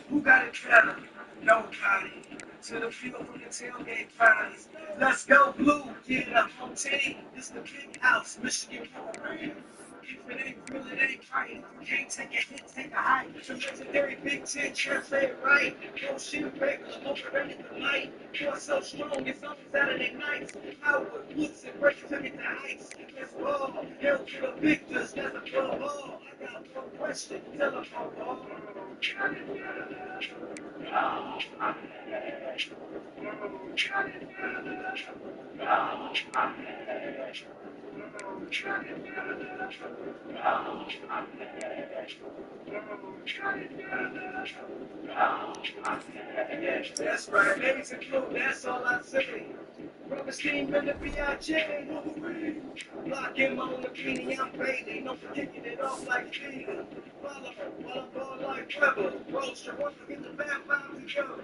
Who got it better? Nobody. To the field from the tailgate parties. Let's go blue, get the home team. This the big house, Michigan Wolverine. If it ain't real, it ain't right. You can't take a hit, take a hike. The legendary Big Ten, translate right. No shit, regular, overrated the light. You're so strong, it's on Saturday nights. Howard, Woods, and breaks to get the heights. Let's ball, hail to the victors, that's a pro ball. I got one question, tell them how ball. That's right, ladies and crew, that's all I say. Rubber steam in the B.I.J. Wolverine. Block him on the beanie, I'm fading. No kicking it off like Steven. Follow while I'm ball like Trevor. Roaster, once I get the bad vibes together.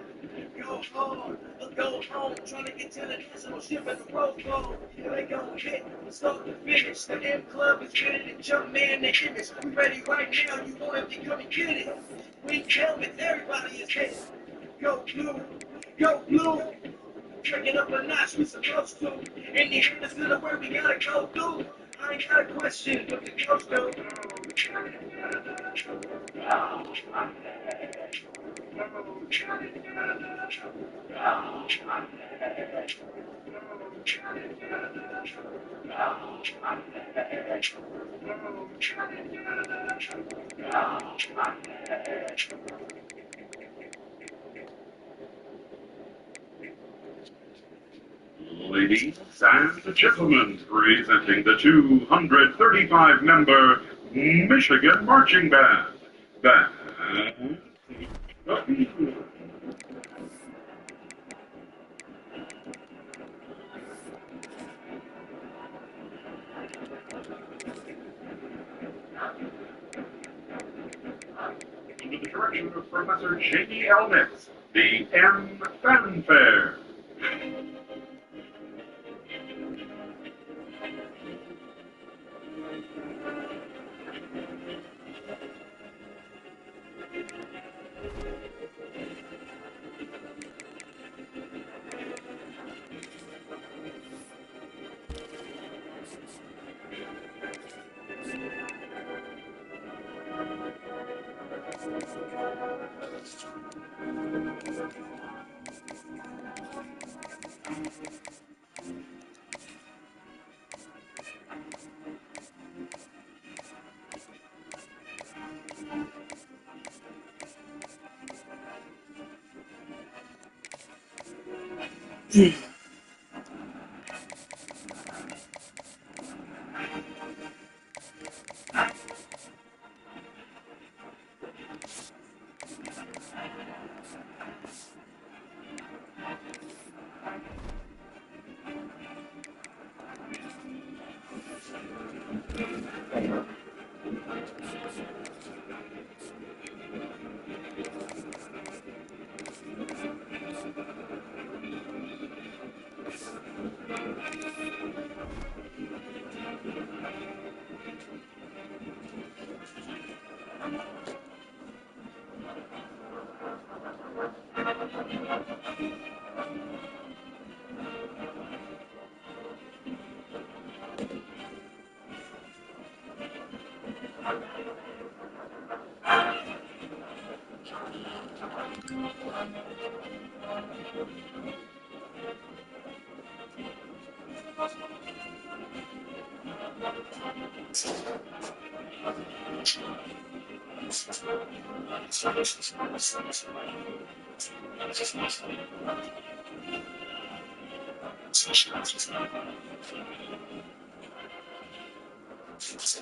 Go hard, or go home. Trying to get to the national ship at the Rose Bowl. Here they gon' hit from start to finish. The M Club is ready to jump man the image. We ready right now, you want to come and get it. We helmets, everybody is hit. Go blue, go blue. Drinking up a notch, we supposed to. In the end, it's the way we gotta go through. I ain't got a question, but the coach do. Ladies and gentlemen, presenting the 235-member Michigan Marching Band. Under the direction of Professor J.E. Elnitz, the M Fanfare. Bitch.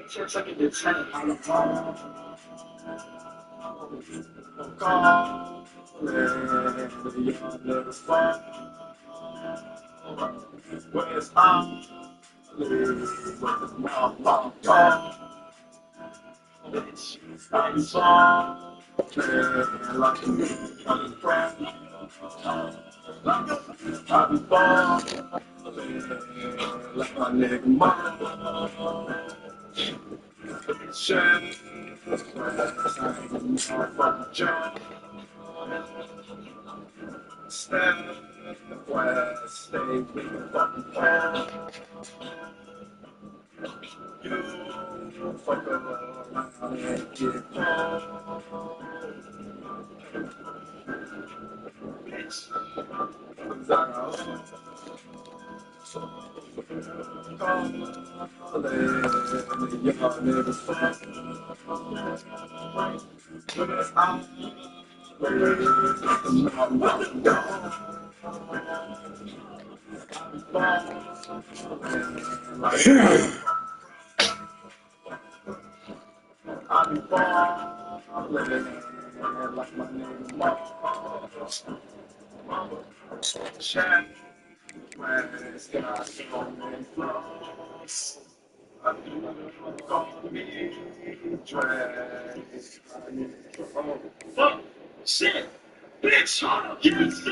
Just like a lieutenant on the phone. Call. Y'all never fall. Where's on? Bitch. I'm sorry. Like a nigga friend. I be falling like my nigga mama. Shit, I ain't gonna motherfucking jump. Stand west, stay with the fucking plan. You fuck around and get caught. Bitch, 'cause I got calling, y'all niggas fuck. When it's out, I be falling like my nigga mama. Shine, man, it's got so many flaws. Fuck, shit, bitch, hold up, yes,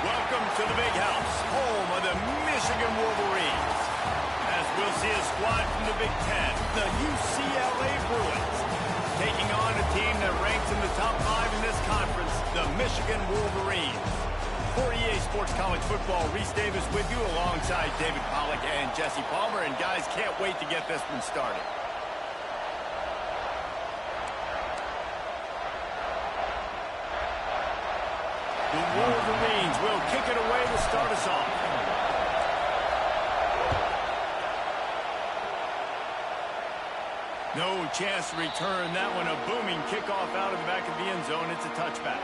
Welcome to the big house, home of the Michigan Wolverines. As we'll see a squad from the Big Ten, the UCLA Bruins, taking on a team that ranks in the top 5 in this conference, the Michigan Wolverines. For EA Sports College Football, Reese Davis with you alongside David Pollack and Jesse Palmer. And guys, can't wait to get this one started. The Wolverines will kick it away to start us off. No chance to return that one. A booming kickoff out of the back of the end zone. It's a touchback.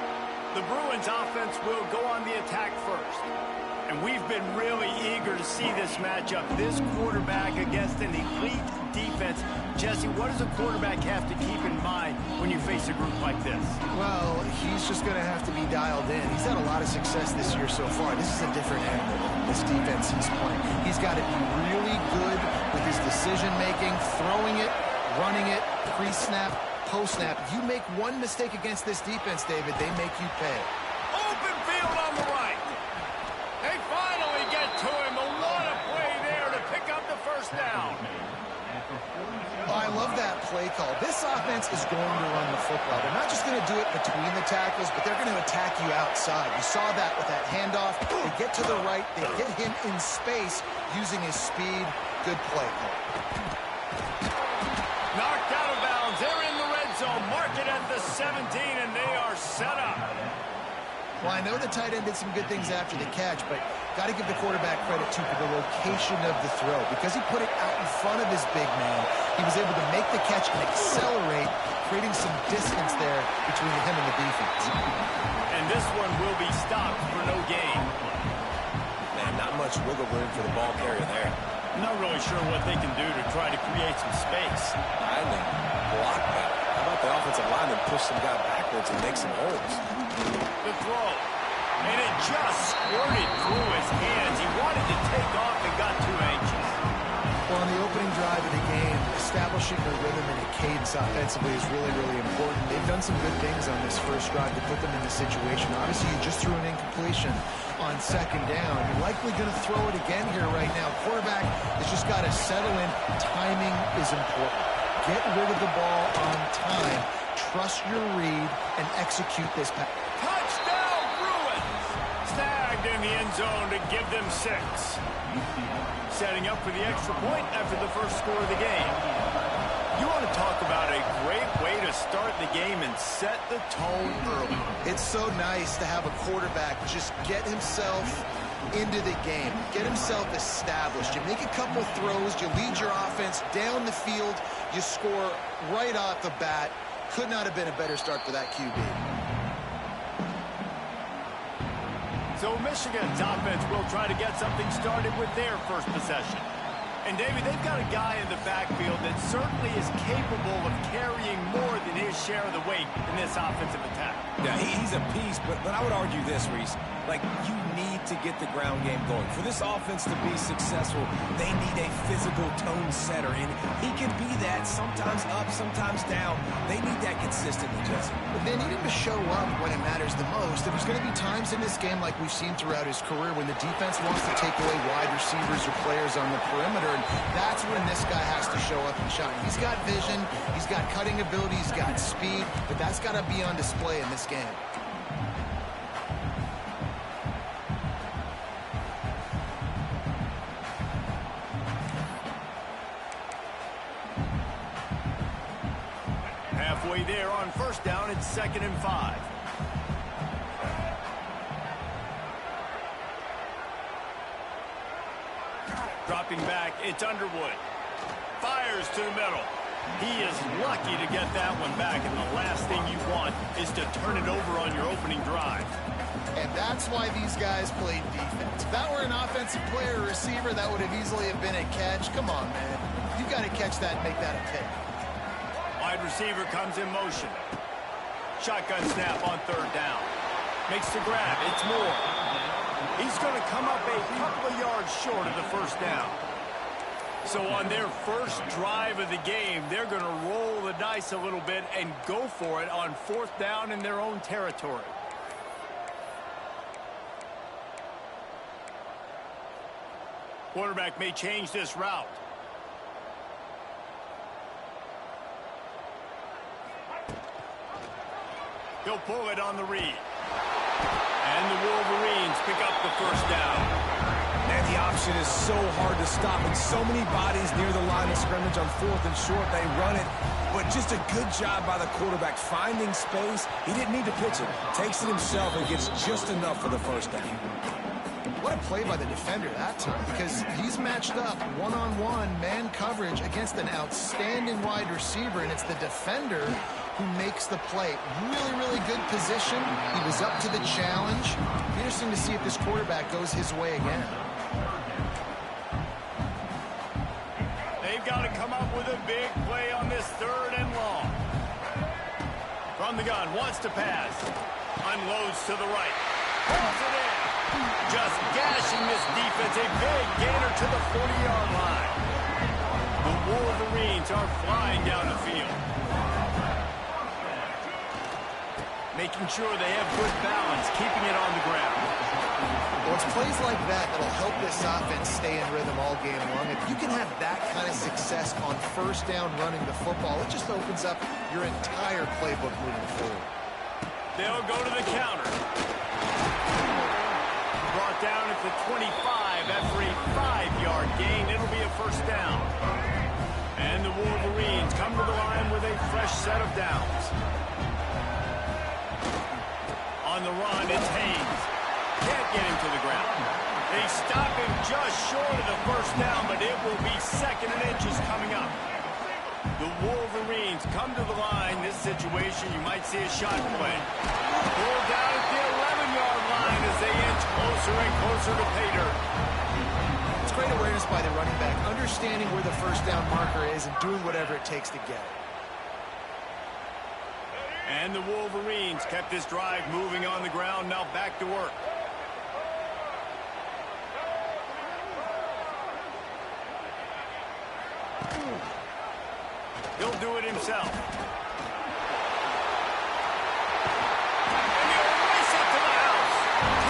The Bruins offense will go on the attack first. And we've been really eager to see this matchup. This quarterback against an elite defense. Jesse, what does a quarterback have to keep in mind when you face a group like this? Well, he's just going to have to be dialed in. He's had a lot of success this year so far. This is a different animal than this defense he's playing. He's got to be really good with his decision-making, throwing it, running it, pre-snap, post-snap. You make one mistake against this defense, David, they make you pay. Open field on the right. They finally get to him. What a play there to pick up the first down. Oh, I love that play call. This offense is going to run the football. They're not just going to do it between the tackles, but they're going to attack you outside. You saw that with that handoff. They get to the right. They get him in space using his speed. Good play call. Knocked out of bounds. They're in the red zone. Mark it at the 17, and they are set up. Well, I know the tight end did some good things after the catch, but got to give the quarterback credit, too, for the location of the throw. Because he put it out in front of his big man, he was able to make the catch and accelerate, creating some distance there between him and the defense. And this one will be stopped for no gain. Man, not much wiggle room for the ball carrier there. Not really sure what they can do to try to create some space. I mean, block that. How about the offensive lineman push some guy backwards and make some holes? The throw. And it just squirted through his hands. He wanted to take off and got too anxious. Well, on the opening drive of the game, establishing a rhythm and a cadence offensively is really, really important. They've done some good things on this first drive to put them in this situation. Obviously, you just threw an incompletion on second down. You're likely going to throw it again here right now. Quarterback has just got to settle in. Timing is important. Get rid of the ball on time. Trust your read and execute this pass. Touchdown, Bruins! Snagged in the end zone to give them 6. Setting up for the extra point after the first score of the game. You want to talk about a great way to start the game and set the tone early. It's so nice to have a quarterback just get himself into the game, get himself established. You make a couple throws, you lead your offense down the field, you score right off the bat. Could not have been a better start for that QB. So Michigan's offense will try to get something started with their first possession. And, David, they've got a guy in the backfield that certainly is capable of carrying more than his share of the weight in this offensive attack. Yeah, he's a piece, but I would argue this, Reese. Like, you need to get the ground game going. For this offense to be successful, they need a physical tone setter, and he can be that sometimes up, sometimes down. They need that consistently, Jesse. But they need him to show up when it matters the most. And there's going to be times in this game, like we've seen throughout his career, when the defense wants to take away wide receivers or players on the perimeter, and that's when this guy has to show up and shine. He's got vision, he's got cutting ability, he's got speed, but that's got to be on display in this game. Halfway there on first down, it's 2nd and 5. Dropping back, it's Underwood. Fires to the middle. He is lucky to get that one back, and the last thing you want is to turn it over on your opening drive. And that's why these guys played defense. If that were an offensive player or receiver, that would have easily have been a catch. Come on, man. You got to catch that and make that a pick. Wide receiver comes in motion. Shotgun snap on third down. Makes the grab. It's Moore. He's going to come up a couple of yards short of the first down. So on their first drive of the game, they're going to roll the dice a little bit and go for it on fourth down in their own territory. Quarterback may change this route. He'll pull it on the read. And the Wolverines pick up the first down. And the option is so hard to stop, and so many bodies near the line of scrimmage on fourth and short. They run it, but just a good job by the quarterback finding space. He didn't need to pitch it. Takes it himself and gets just enough for the first down. What a play by the defender that time, because he's matched up one-on-one man coverage against an outstanding wide receiver, and it's the defender who makes the play. Really, really good position. He was up to the challenge. Interesting to see if this quarterback goes his way again. They've got to come up with a big play on this third and long. From the gun, wants to pass. Unloads to the right. Pulls it in. Just gashing this defense. A big gainer to the 40-yard line. The Wolverines are flying down the field. Making sure they have good balance, keeping it on the ground. Well, it's plays like that that'll help this offense stay in rhythm all game long. If you can have that kind of success on first down running the football, it just opens up your entire playbook moving forward. They'll go to the counter. Brought down at the 25 after a 5-yard gain. It'll be a first down. And the Wolverines come to the line with a fresh set of downs. On the run, it's Haynes. Can't get him to the ground. They stop him just short of the first down, but it will be second and inches coming up. The Wolverines come to the line. This situation, you might see a shot play. Pulled down at the 11-yard line as they inch closer and closer to pay dirt. It's great awareness by the running back, understanding where the first down marker is and doing whatever it takes to get it. And the Wolverines kept this drive moving on the ground. Now back to work. He'll do it himself. And he'll race it to the house.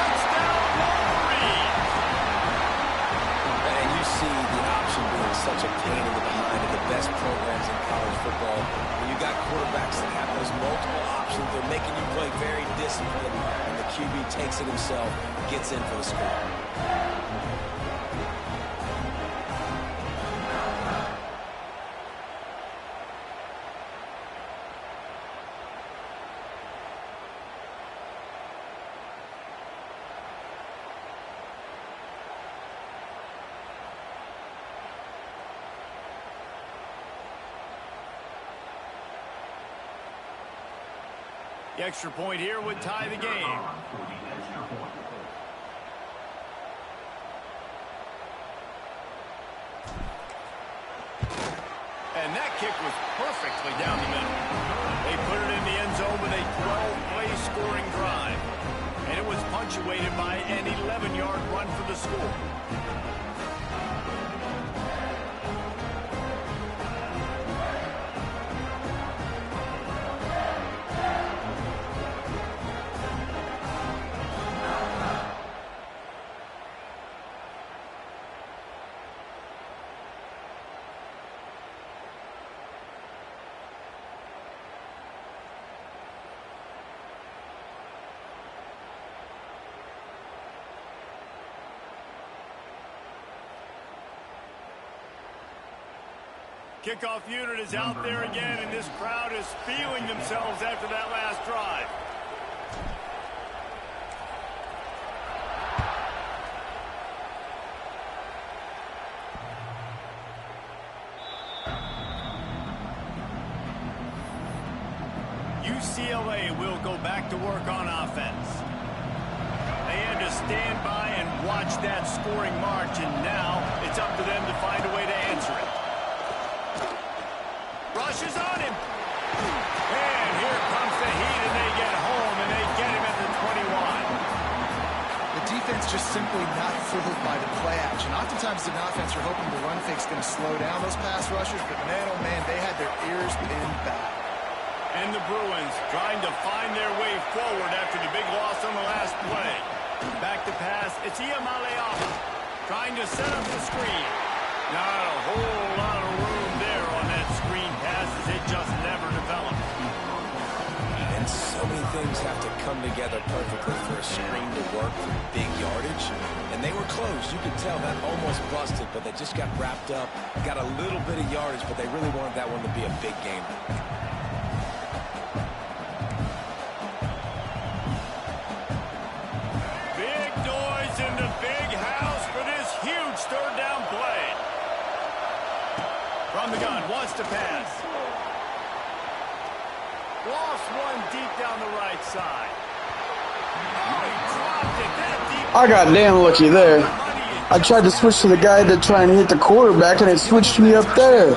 Touchdown, Wolverines. And you see the option being such a pain in the behind of the best programs in college football. When you got quarterbacks that have those multiple options, they're making you play very disciplined, and the QB takes it himself, gets in for the score. The extra point here would tie the game. And that kick was perfectly down the middle. They put it in the end zone with a 12-play scoring drive. And it was punctuated by an 11-yard run for the score. Kickoff unit is out there again, and this crowd is feeling themselves after that last drive. UCLA will go back to work on offense. They had to stand by and watch that scoring march, and now it's up to them to find a way to answer it. Rushes on him. just simply not fooled by the play action. Oftentimes, the offense are hoping the run fake's going to slow down those pass rushers, but man, oh man, they had their ears pinned back. And the Bruins trying to find their way forward after the big loss on the last play. Back to pass, it's Iamaleava trying to set up the screen. Not a whole lot of room there on that screen pass as it just never developed. And so many things have to come together perfectly for a screen to work for big yardage. And they were close. You could tell that almost busted, but they just got wrapped up, got a little bit of yardage, but they really wanted that one to be a big game. Big noise in the big house for this huge third down play. From the gun, wants to pass. Lost one deep down the right side. Oh, he dropped it that deep. I got damn lucky there. I tried to switch to the guy to try and hit the quarterback, and it switched me up there.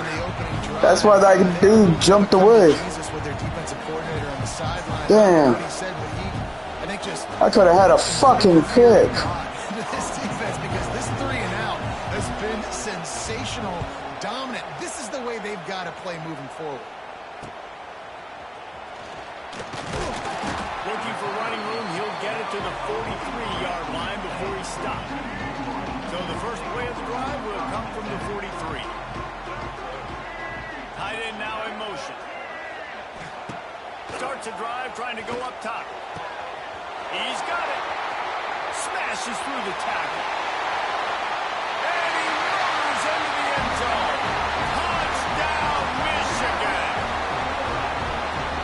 That's why that dude jumped away. Damn. I could have had a fucking pick. This defense, because this 3 and out has been sensational, dominant. This is the way they've got to play moving forward. Looking for running room, he'll get it to the 43-yard line before he stops. So the first play of the drive will come from the 43. Tight end now in motion. Starts a drive trying to go up top. He's got it. Smashes through the tackle. And he runs into the end zone. Touchdown, Michigan.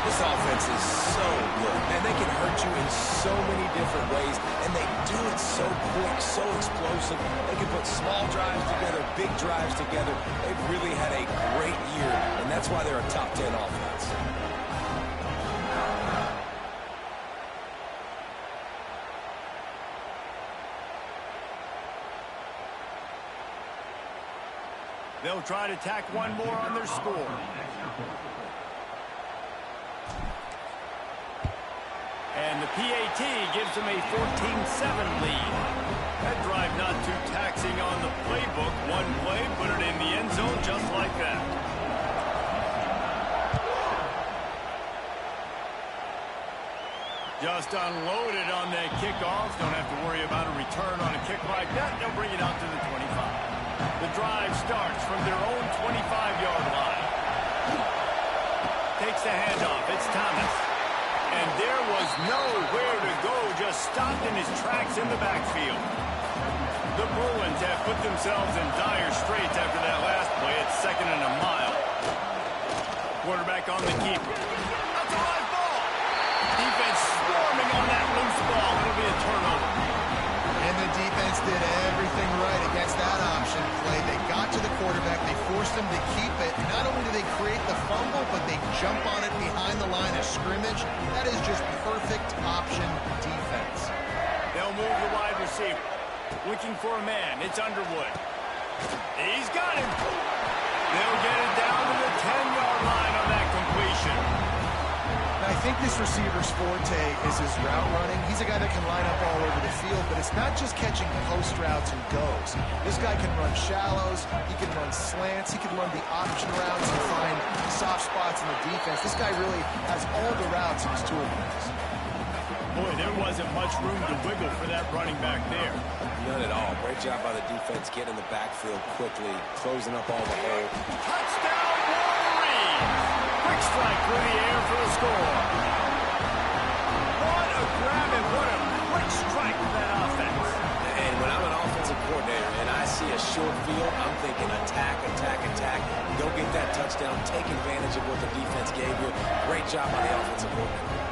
This offense is so good, and they can hurt you in so many different ways, and they do it so quick, so explosive. They can put small drives together, big drives together. They've really had a great year, and that's why they're a top 10 offense. They'll try to tack one more on their score. And the PAT gives them a 14-7 lead. That drive not too taxing on the playbook. One play, put it in the end zone just like that. Just unloaded on that kickoff. Don't have to worry about a return on a kick like that. They'll bring it out to the 25. The drive starts from their own 25-yard line. Takes the handoff. It's Thomas. And there was nowhere to go. Just stopped in his tracks in the backfield. The Bruins have put themselves in dire straits after that last play. It's 2nd and a mile. Quarterback on the keeper. That's a live ball. Defense swarming on that loose ball. It'll be a turnover. And the defense did everything right against that option play. They got to the quarterback. They forced him to keep it. Not only do they create the fumble, but they jump on it behind the line of scrimmage. That is just perfect option defense. They'll move the wide receiver. Looking for a man. It's Underwood. He's got him. They'll get it down to the 10-yard line on that completion. I think this receiver's forte is his route running. He's a guy that can line up all over the field, but it's not just catching post routes and goes. This guy can run shallows, he can run slants, he can run the option routes and find soft spots in the defense. This guy really has all the routes in his toolbox. Boy, there wasn't much room to wiggle for that running back there. None at all. Great job by the defense getting in the backfield quickly, closing up all the holes. Touchdown, Wolverines! Quick strike through the air for the score. What a grab and what a quick strike for that offense. And when I'm an offensive coordinator and I see a short field, I'm thinking attack, attack, attack. Go get that touchdown. Take advantage of what the defense gave you. Great job by the offensive coordinator.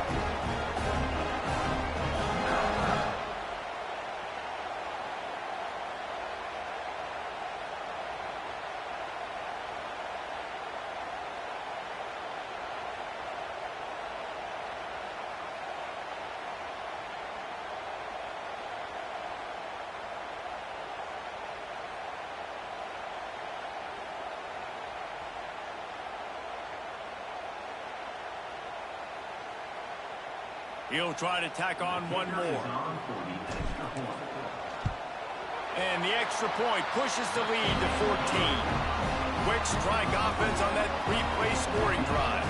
He'll try to tack on one more. And the extra point pushes the lead to 14. Quick strike offense on that three-play scoring drive.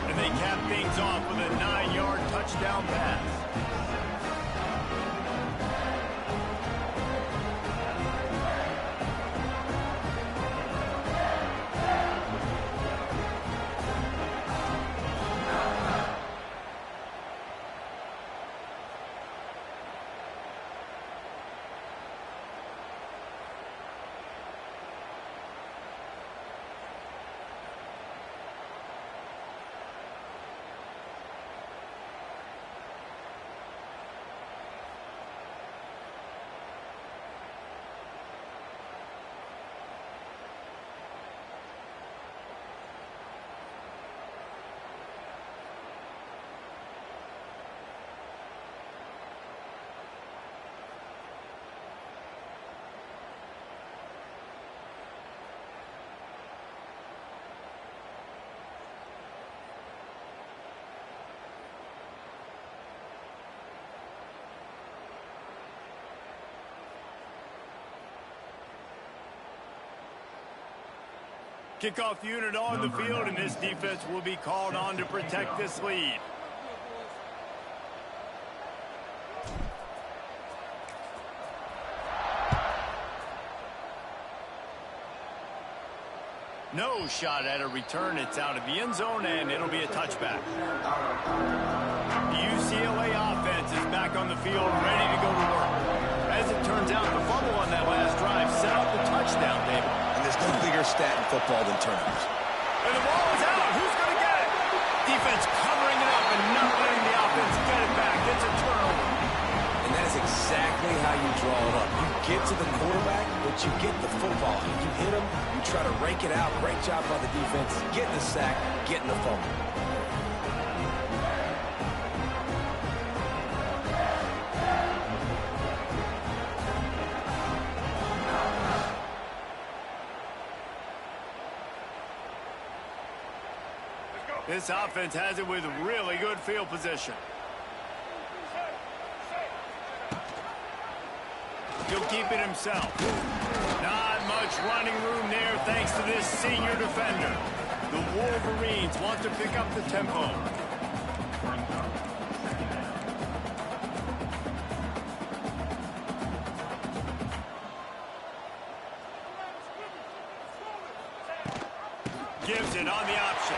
And they cap things off with a 9-yard touchdown pass. Kickoff unit on the field, and this defense will be called on to protect this lead. No shot at a return. It's out of the end zone, and it'll be a touchback. The UCLA offense is back on the field, ready to go to work. As it turns out, the fumble on that last drive set up the touchdown, David. And there's no bigger stat in football than turnovers. And the ball is out. Who's going to get it? Defense covering it up and not letting the offense get it back. It's a turnover. And that is exactly how you draw it up. You get to the quarterback, but you get the football. You hit him, you try to rake it out. Great job by the defense. Getting the sack, getting the fumble. This offense has it with really good field position. He'll keep it himself. Not much running room there thanks to this senior defender. The Wolverines want to pick up the tempo. Gives it on the option.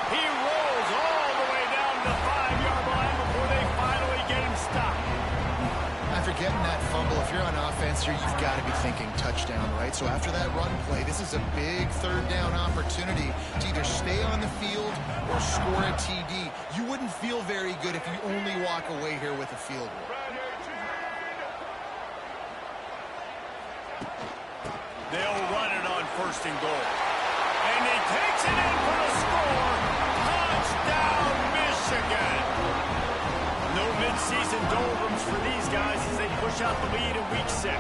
He rolls all the way down to the 5-yard line before they finally get him stopped. After getting that fumble, if you're on offense here, you've got to be thinking touchdown, right? So after that run play, this is a big third down opportunity to either stay on the field or score a TD. You wouldn't feel very good if you only walk away here with a field goal. They'll run it on 1st and goal. And he takes it in for the score. Touchdown, Michigan. No midseason doldrums for these guys as they push out the lead in week 6.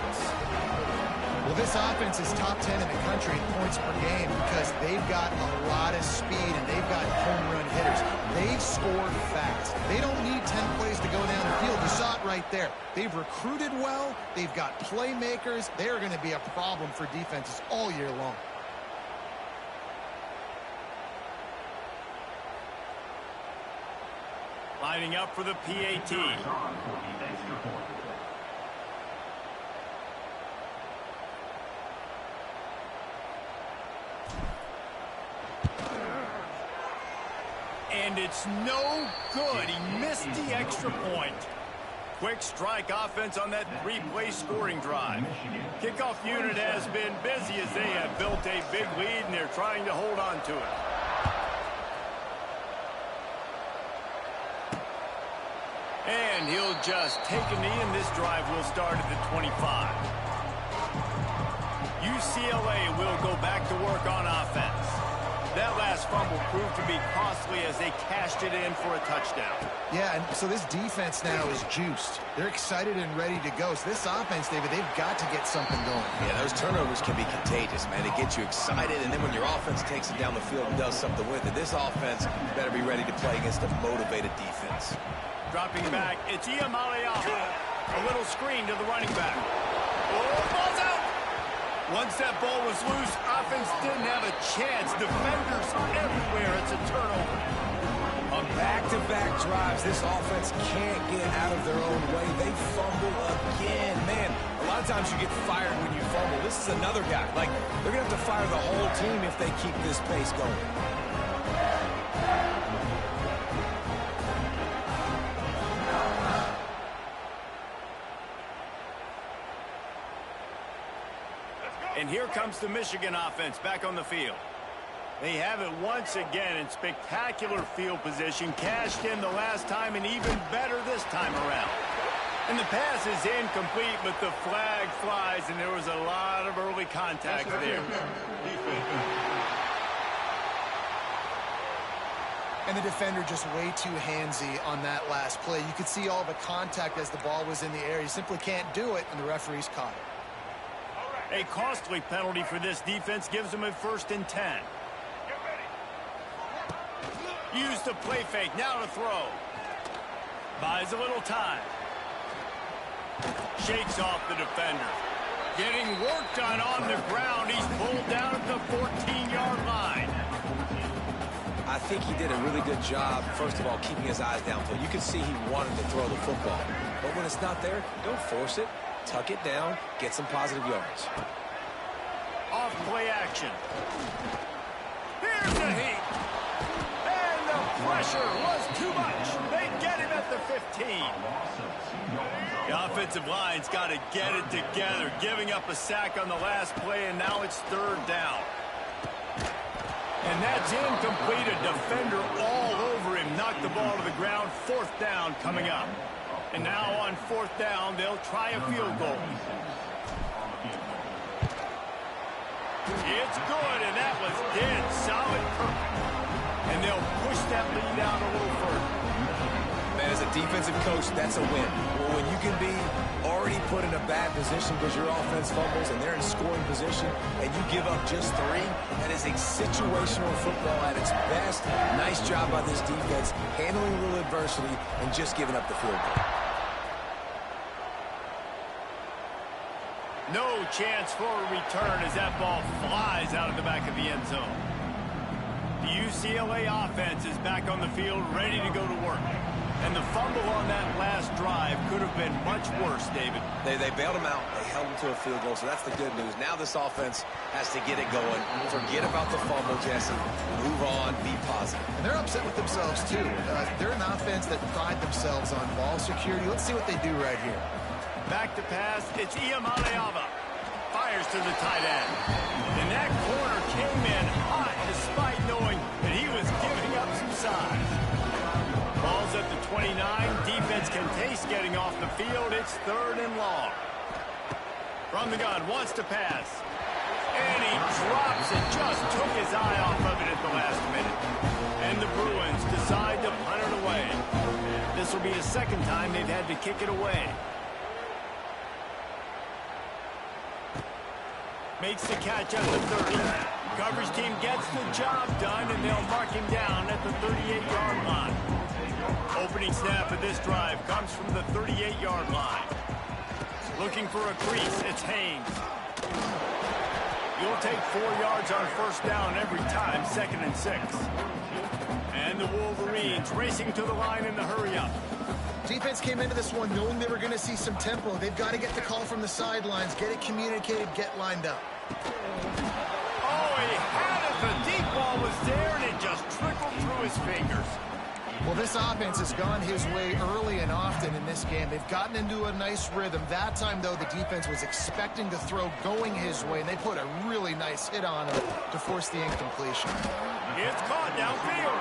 Well, this offense is top 10 in the country in points per game because they've got a lot of speed and they've got home run hitters. They've scored fast. They don't need 10 plays to go down the field. You saw it right there. They've recruited well. They've got playmakers. They are going to be a problem for defenses all year long. Lining up for the PAT. And it's no good. He missed the extra point. Quick strike offense on that 3-play scoring drive. Kickoff unit has been busy as they have built a big lead and they're trying to hold on to it. And he'll just take a knee, and this drive will start at the 25. UCLA will go back to work on offense. That last fumble proved to be costly as they cashed it in for a touchdown. Yeah, and so this defense now is juiced. They're excited and ready to go. So this offense, David, they've got to get something going. Yeah, those turnovers can be contagious, man. They get you excited, and then when your offense takes it down the field and does something with it, this offense better be ready to play against a motivated defense. Dropping back, it's Iamaleava. A little screen to the running back. Oh, ball's out! Once that ball was loose, offense didn't have a chance. Defenders everywhere. It's a turnover. On back-to-back drives, this offense can't get out of their own way. They fumble again. Man, a lot of times you get fired when you fumble. This is another guy. Like, they're going to have to fire the whole team if they keep this pace going. And here comes the Michigan offense back on the field. They have it once again in spectacular field position, cashed in the last time and even better this time around. And the pass is incomplete, but the flag flies, and there was a lot of early contact there. And the defender just way too handsy on that last play. You could see all the contact as the ball was in the air. You simply can't do it, and the referees caught it. A costly penalty for this defense gives them a 1st and 10. Use the play fake, now to throw. Buys a little time. Shakes off the defender. Getting worked on the ground. He's pulled down at the 14-yard line. I think he did a really good job, first of all, keeping his eyes downfield. You could see he wanted to throw the football. But when it's not there, don't force it. Tuck it down, get some positive yards. Off play action. Here's the heat. And the pressure was too much. They get him at the 15. The offensive line's got to get it together, giving up a sack on the last play, and now it's 3rd down. And that's incomplete. A defender all over him. Knocked the ball to the ground. 4th down coming up. And now on 4th down, they'll try a field goal. It's good, and that was dead solid perfect. And they'll push that lead out a little further. Man, as a defensive coach, that's a win. Well, when you can be already put in a bad position because your offense fumbles and they're in scoring position and you give up just 3, that is a situational football at its best. Nice job by this defense, handling a little adversity and just giving up the field goal. No chance for a return as that ball flies out of the back of the end zone. The UCLA offense is back on the field, ready to go to work. And the fumble on that last drive could have been much worse, David. They bailed him out. They held him to a field goal, so that's the good news. Now this offense has to get it going. Forget about the fumble, Jesse. Move on, be positive. And they're upset with themselves, too. They're an offense that pride themselves on ball security. Let's see what they do right here. Back to pass, it's Iamaleava. Fires to the tight end. And that corner came in hot despite knowing that he was giving up some size. Ball's at the 29. Defense can taste getting off the field. It's 3rd and long. From the gun, wants to pass. And he drops it. Just took his eye off of it at the last minute. And the Bruins decide to punt it away. This will be the 2nd time they've had to kick it away. Makes the catch at the 30. Coverage team gets the job done, and they'll mark him down at the 38-yard line. Opening snap of this drive comes from the 38-yard line. Looking for a crease, it's Haynes. You'll take 4 yards on 1st down every time, 2nd and 6. And the Wolverines racing to the line in the hurry-up. Defense came into this one knowing they were going to see some tempo. They've got to get the call from the sidelines, get it communicated, get lined up. Oh, he had it. The deep ball was there, and it just trickled through his fingers. Well, this offense has gone his way early and often in this game. They've gotten into a nice rhythm. That time, though, the defense was expecting the throw going his way, and they put a really nice hit on him to force the incompletion. It's caught downfield.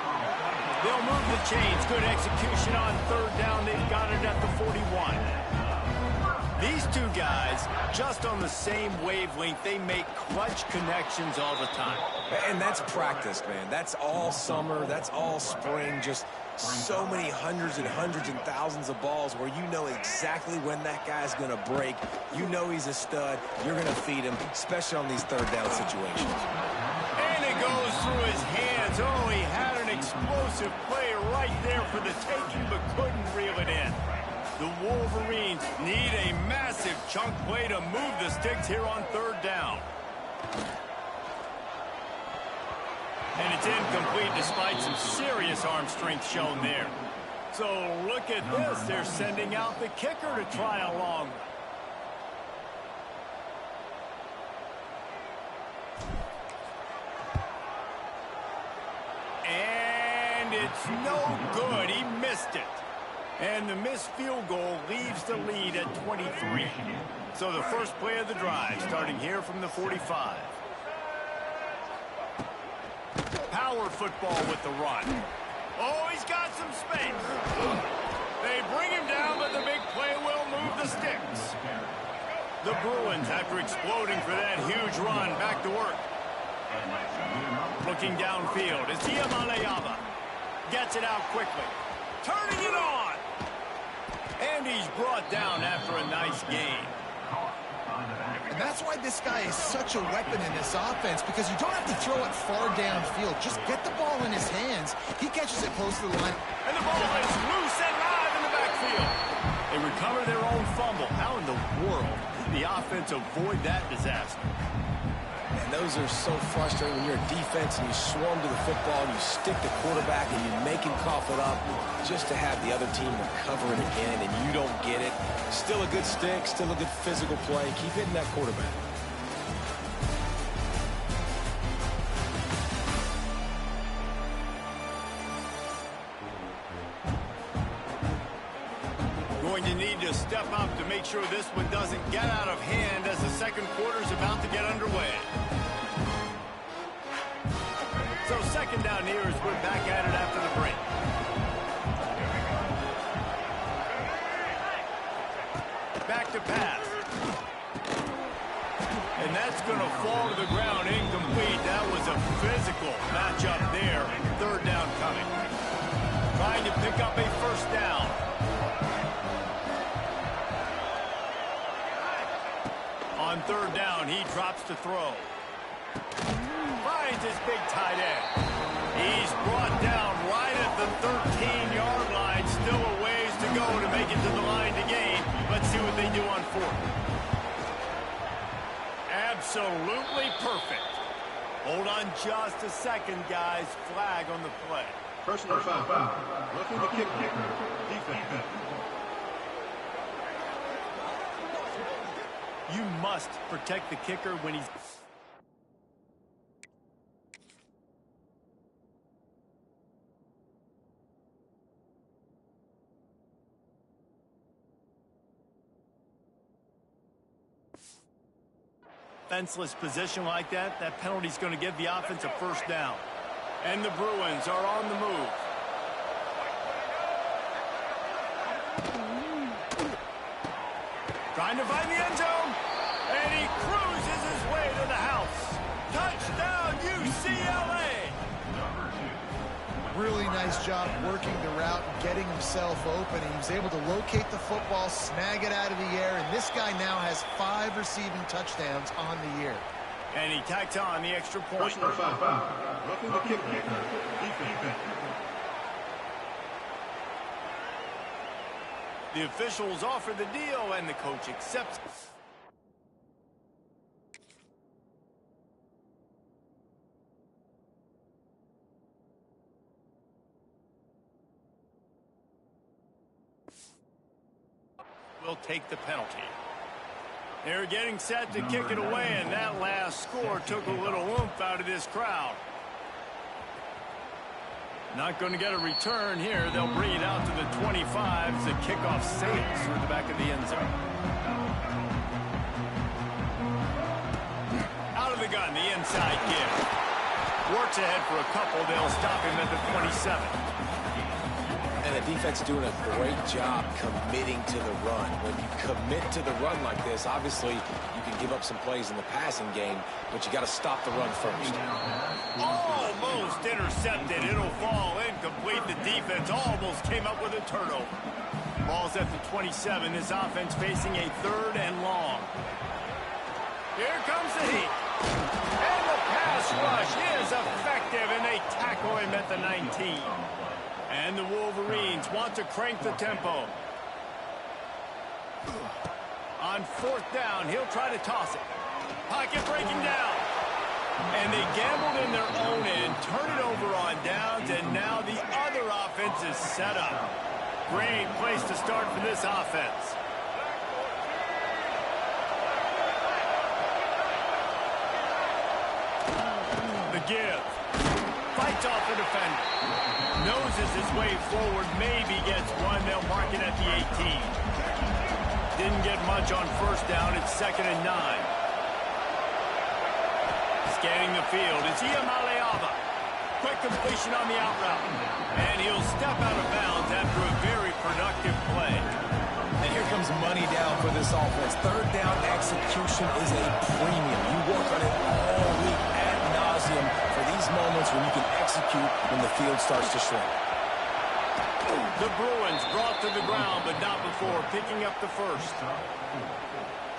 They'll move the chains. Good execution on 3rd down. They've got it at the 41. These two guys, just on the same wavelength, they make clutch connections all the time. And that's practice, man. That's all summer. That's all spring. Just so many hundreds and thousands of balls where you know exactly when that guy's going to break. You know he's a stud. You're going to feed him, especially on these third down situations. And it goes through his hands. Oh, he had an explosive play right there for the taking, but couldn't reel it in. The Wolverines need a massive chunk play to move the sticks here on third down. And it's incomplete despite some serious arm strength shown there. So look at this. They're sending out the kicker to try a long one. And it's no good. He missed it. And the missed field goal leaves the lead at 23. So the first play of the drive starting here from the 45. Power football with the run. Oh, he's got some space. They bring him down, but the big play will move the sticks. The Bruins, after exploding for that huge run, back to work. Looking downfield, it's Iamaleava. Gets it out quickly. Turning it on. And he's brought down after a nice gain. And that's why this guy is such a weapon in this offense, because you don't have to throw it far downfield. Just get the ball in his hands. He catches it close to the line. And the ball is loose and live in the backfield. They recover their own fumble. How in the world did the offense avoid that disaster? And those are so frustrating when you're a defense and you swarm to the football and you stick the quarterback and you make him cough it up just to have the other team recover it again and you don't get it. Still a good stick, still a good physical play. Keep hitting that quarterback. Going to need to step up to make sure this one doesn't get out of hand as the second quarter is about to get underway. So second down here as we're back at it after the break. Back to pass. And that's going to fall to the ground incomplete. That was a physical matchup there. Third down coming. Trying to pick up a first down. On third down, he drops to throw. Finds his big tight end. He's brought down right at the 13-yard line. Still a ways to go to make it to the line to gain. Let's see what they do on fourth. Absolutely perfect. Hold on just a second, guys. Flag on the play. Personal foul. Looking to kick. Defense. You must protect the kicker when he's... Fenceless position like that, that penalty's going to give the offense a first down. And the Bruins are on the move. Trying to find the end zone. And he cruises his way to the house. Touchdown, UCLA! Really nice job working the route and getting himself open. He was able to locate the football, snag it out of the air, and this guy now has 5 receiving touchdowns on the year. And he tacks on the extra point. Personal foul. Looking to kick. Defense. The officials offer the deal, and the coach accepts. Will take the penalty. They're getting set to kick it away, and that last score took a little oomph out of this crowd. Not going to get a return here. They'll bring it out to the 25 as the kickoff sails through the back of the end zone. Out of the gun, the inside give. Works ahead for a couple. They'll stop him at the 27. And the defense is doing a great job committing to the run. When you commit to the run like this, obviously you can give up some plays in the passing game, but you got to stop the run first. Almost intercepted. It'll fall incomplete. The defense almost came up with a turnover. Ball's at the 27. This offense facing a 3rd and long. Here comes the heat. And the pass rush is effective, and they tackle him at the 19. And the Wolverines want to crank the tempo. On 4th down, he'll try to toss it. Pocket breaking down. And they gambled in their own end, turn it over on downs, and now the other offense is set up. Great place to start for this offense. The give. Fights off the defender. Noses his way forward, maybe gets one. They'll mark it at the 18. Didn't get much on 1st down. It's 2nd and 9. Scanning the field. It's Iamaleava. Quick completion on the out route. And he'll step out of bounds after a very productive play. And here comes money down for this offense. 3rd down execution is a premium. You work on it all week ad nauseum for these moments when you can execute when the field starts to shrink. The Bruins brought to the ground, but not before picking up the 1st.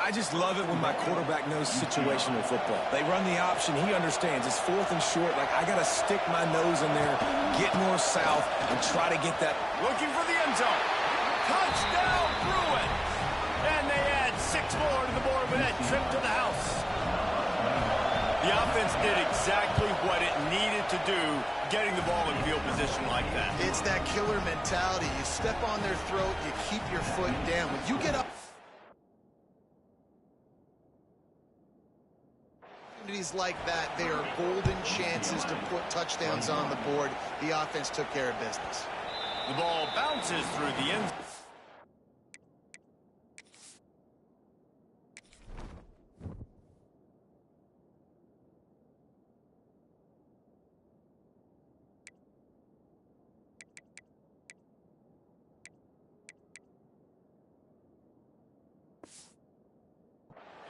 I just love it when my quarterback knows situational football. They run the option. He understands. It's 4th and short. Like, I got to stick my nose in there, get north-south, and try to get that. Looking for the end zone. Touchdown, Bruins! And they add 6 more to the board with that trip to the house. The offense did exactly what it needed to do, getting the ball in field position like that. It's that killer mentality. You step on their throat, you keep your foot down. When you get up like that, they are golden chances to put touchdowns on the board. The offense took care of business. The ball bounces through the end.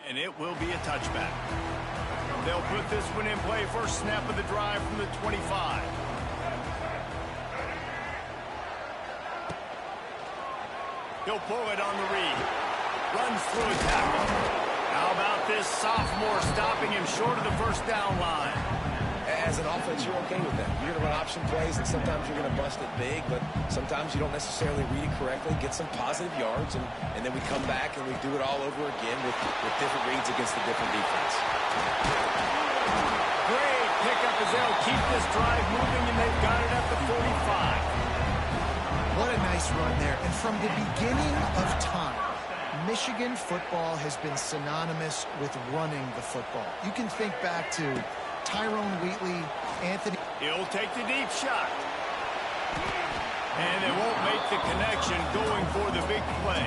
And it will be a touchback. They'll put this one in play. First snap of the drive from the 25. He'll pull it on the read. Runs through a tackle. How about this sophomore stopping him short of the 1st down line? As an offense, you're okay with that. You're going to run option plays, and sometimes you're going to bust it big, but sometimes you don't necessarily read it correctly, get some positive yards, and then we come back and we do it all over again with different reads against the different defense. Great pickup as they'll keep this drive moving, and they've got it at the 45. What a nice run there. And from the beginning of time, Michigan football has been synonymous with running the football. You can think back to Tyrone Wheatley, Anthony. He'll take the deep shot. And they won't make the connection going for the big play.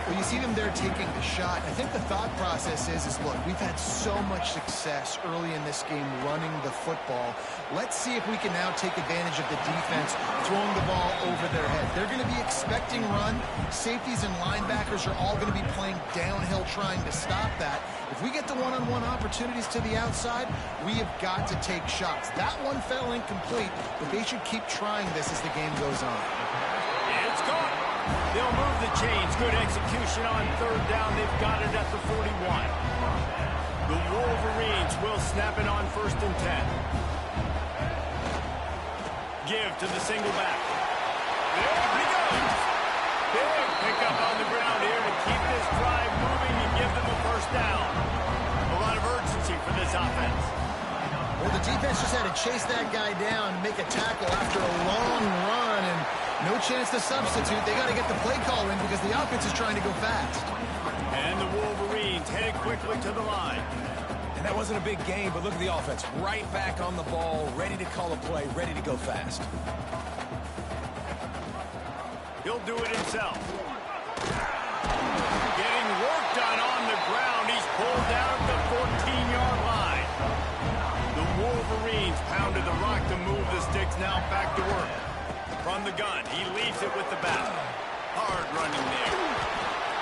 Well, you see them there taking the shot. I think the thought process is look, we've had so much success early in this game running the football. Let's see if we can now take advantage of the defense throwing the ball over their head. They're going to be expecting run. Safeties and linebackers are all going to be playing downhill trying to stop that. If we get the one-on-one opportunities to the outside, we have got to take shots. That one fell incomplete, but they should keep trying this as the game goes on. It's caught. They'll move the chains. Good execution on 3rd down. They've got it at the 41. The Wolverines will snap it on 1st and 10. Give to the single back. There he goes. Big pickup on the ground here to keep this drive moving and give them a 1st down. A lot of urgency for this offense. Well, the defense just had to chase that guy down and make a tackle after a long run, and no chance to substitute. They got to get the play call in because the offense is trying to go fast. And the Wolverines headed quickly to the line. And that wasn't a big game, but look at the offense. Right back on the ball, ready to call a play, ready to go fast. He'll do it himself. Getting work done on the ground. He's pulled down at the 14-yard line. The Wolverines pounded the rock to move the sticks. Now back to work. From the gun, he leaves it with the back. Hard running there.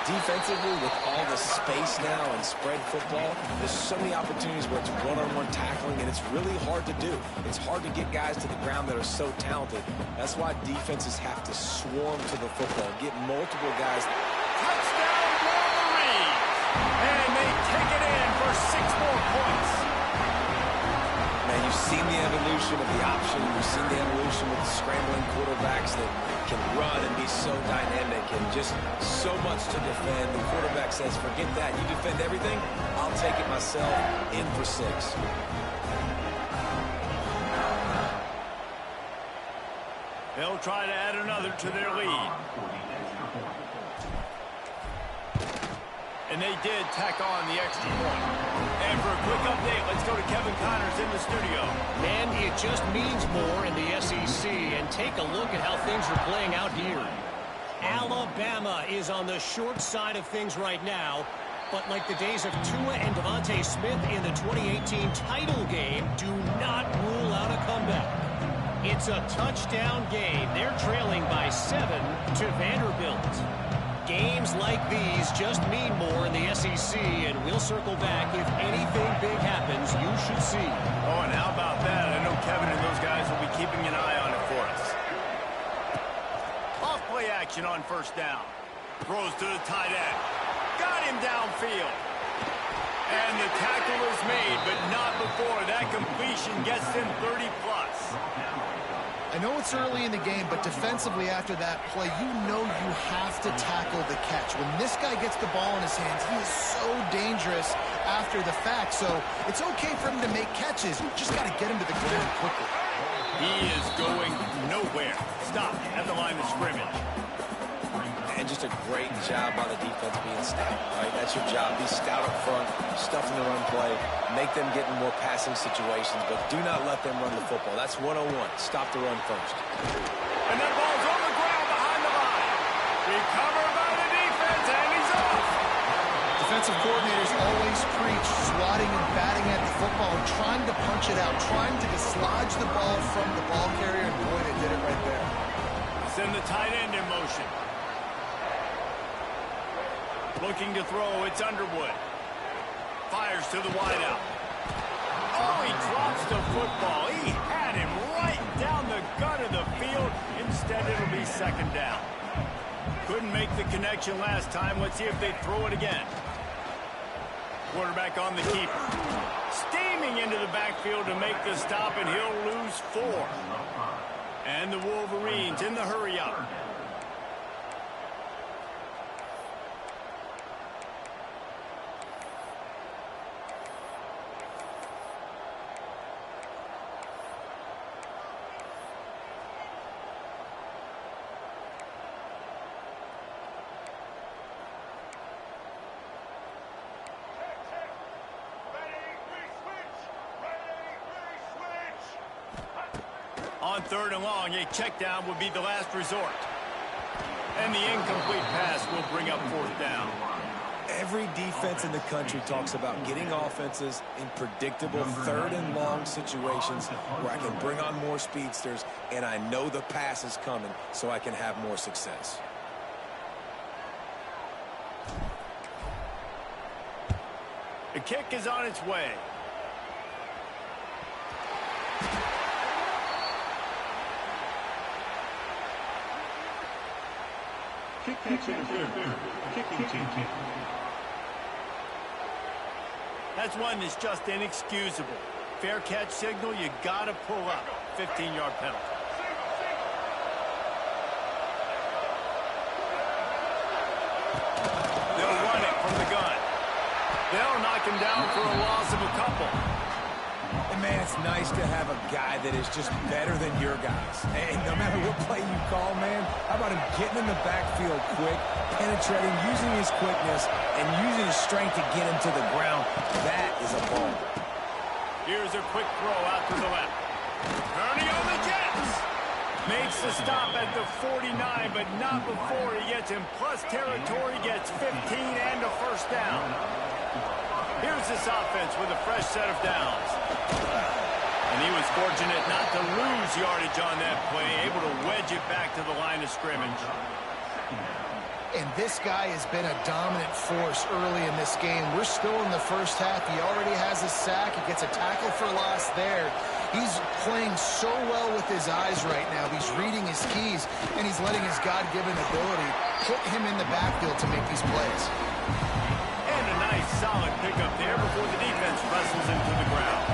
Defensively, with all the space now and spread football, there's so many opportunities where it's one-on-one tackling, and it's really hard to do. It's hard to get guys to the ground that are so talented. That's why defenses have to swarm to the football, get multiple guys. Touchdown, Wolverines! And they take it in for 6 more points. Man, you've seen the evolution of the option. You've seen the evolution with the scrambling quarterbacks that can run and be so dynamic and just so much to defend. The quarterback says, forget that. You defend everything, I'll take it myself. In for 6. They'll try to add another to their lead. And they did tack on the extra point. And for a quick update, let's go to Kevin Connors in the studio. Man, it just means more in the SEC. And take a look at how things are playing out here. Alabama is on the short side of things right now. But like the days of Tua and Devontae Smith in the 2018 title game, do not rule out a comeback. It's a touchdown game. They're trailing by 7 to Vanderbilt. Games like these just mean more in the SEC, and we'll circle back. If anything big happens, you should see. Oh, and how about that? I know Kevin and those guys will be keeping an eye on it for us. Off play action on first down. Throws to the tight end. Got him downfield. And the tackle is made, but not before that completion gets them 30-plus. I know it's early in the game, but defensively after that play, you know you have to tackle the catch. When this guy gets the ball in his hands, he is so dangerous after the fact. So it's okay for him to make catches. You just got to get him to the ground quickly. He is going nowhere. Stop at the line of scrimmage. And just a great job by the defense being stout, right? That's your job. Be stout up front, stuff in the run play, make them get in more passing situations, but do not let them run the football. That's 101. Stop the run first. And that ball's on the ground behind the line. Recovered by the defense, and he's off. Defensive coordinators always preach swatting and batting at the football and trying to punch it out, trying to dislodge the ball from the ball carrier, and boy, they did it right there. Send the tight end in motion. Looking to throw, it's Underwood. Fires to the wideout. Oh, he drops the football. He had him right down the gut of the field. Instead, it'll be second down. Couldn't make the connection last time. Let's see if they throw it again. Quarterback on the keeper. Steaming into the backfield to make the stop, and he'll lose 4. And the Wolverines in the hurry-up. On 3rd and long, a check down would be the last resort. And the incomplete pass will bring up 4th down. Every defense in the country talks about getting offenses in predictable 3rd and long situations where I can bring on more speedsters and I know the pass is coming so I can have more success. The kick is on its way. That's one that's just inexcusable. Fair catch signal, you gotta pull up. 15-yard penalty. They'll run it from the gun. They'll knock him down for a loss of a couple. And man, it's nice to have a guy that is just better than your guys. And no matter what play you call, man, how about him getting in the backfield quick, penetrating, using his quickness, and using his strength to get him to the ground. That is a ball. Here's a quick throw out to the left. Turning on the Jets. Makes the stop at the 49, but not before he gets in plus territory, gets 15 and a 1st down. Here's this offense with a fresh set of downs. And And he was fortunate not to lose yardage on that play, able to wedge it back to the line of scrimmage. And this guy has been a dominant force early in this game. We're still in the first half. He already has a sack. He gets a tackle for loss there. He's playing so well with his eyes right now. He's reading his keys, and he's letting his God-given ability put him in the backfield to make these plays. And a nice solid pickup there before the defense wrestles him to the ground.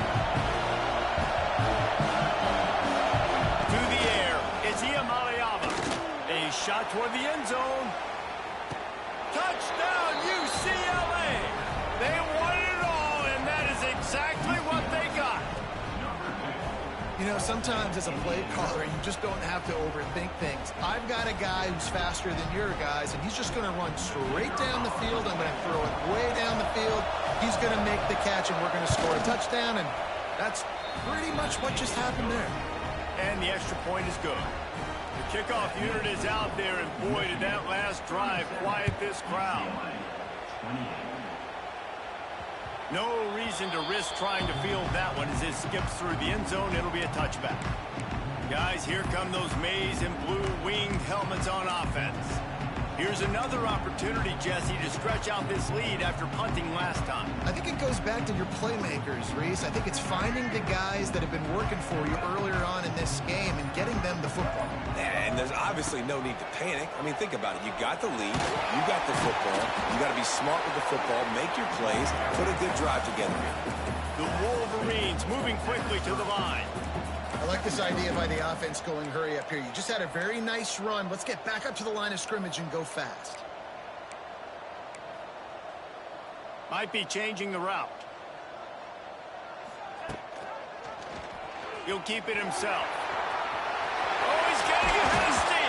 To the air is Iamaleava. A shot toward the end zone. Touchdown, UCLA! They won it all, and that is exactly what they got. You know, sometimes as a play caller, you just don't have to overthink things. I've got a guy who's faster than your guys, and he's just going to run straight down the field. I'm going to throw it way down the field. He's going to make the catch, and we're going to score a touchdown, and that's pretty much what just happened there. And the extra point is good. The kickoff unit is out there, and boy, did that last drive quiet this crowd. No reason to risk trying to field that one as it skips through the end zone. It'll be a touchback. Guys, here come those maize and blue winged helmets on offense. Here's another opportunity, Jesse, to stretch out this lead after punting last time. I think it goes back to your playmakers, Reese. I think it's finding the guys that have been working for you earlier on in this game and getting them the football. And there's obviously no need to panic. I mean, think about it. You got the lead. You got the football. You got to be smart with the football, make your plays, put a good drive together here. The Wolverines moving quickly to the line. I like this idea by the offense going hurry up here. You just had a very nice run. Let's get back up to the line of scrimmage and go fast. Might be changing the route. He'll keep it himself. Oh, he's getting it hasty.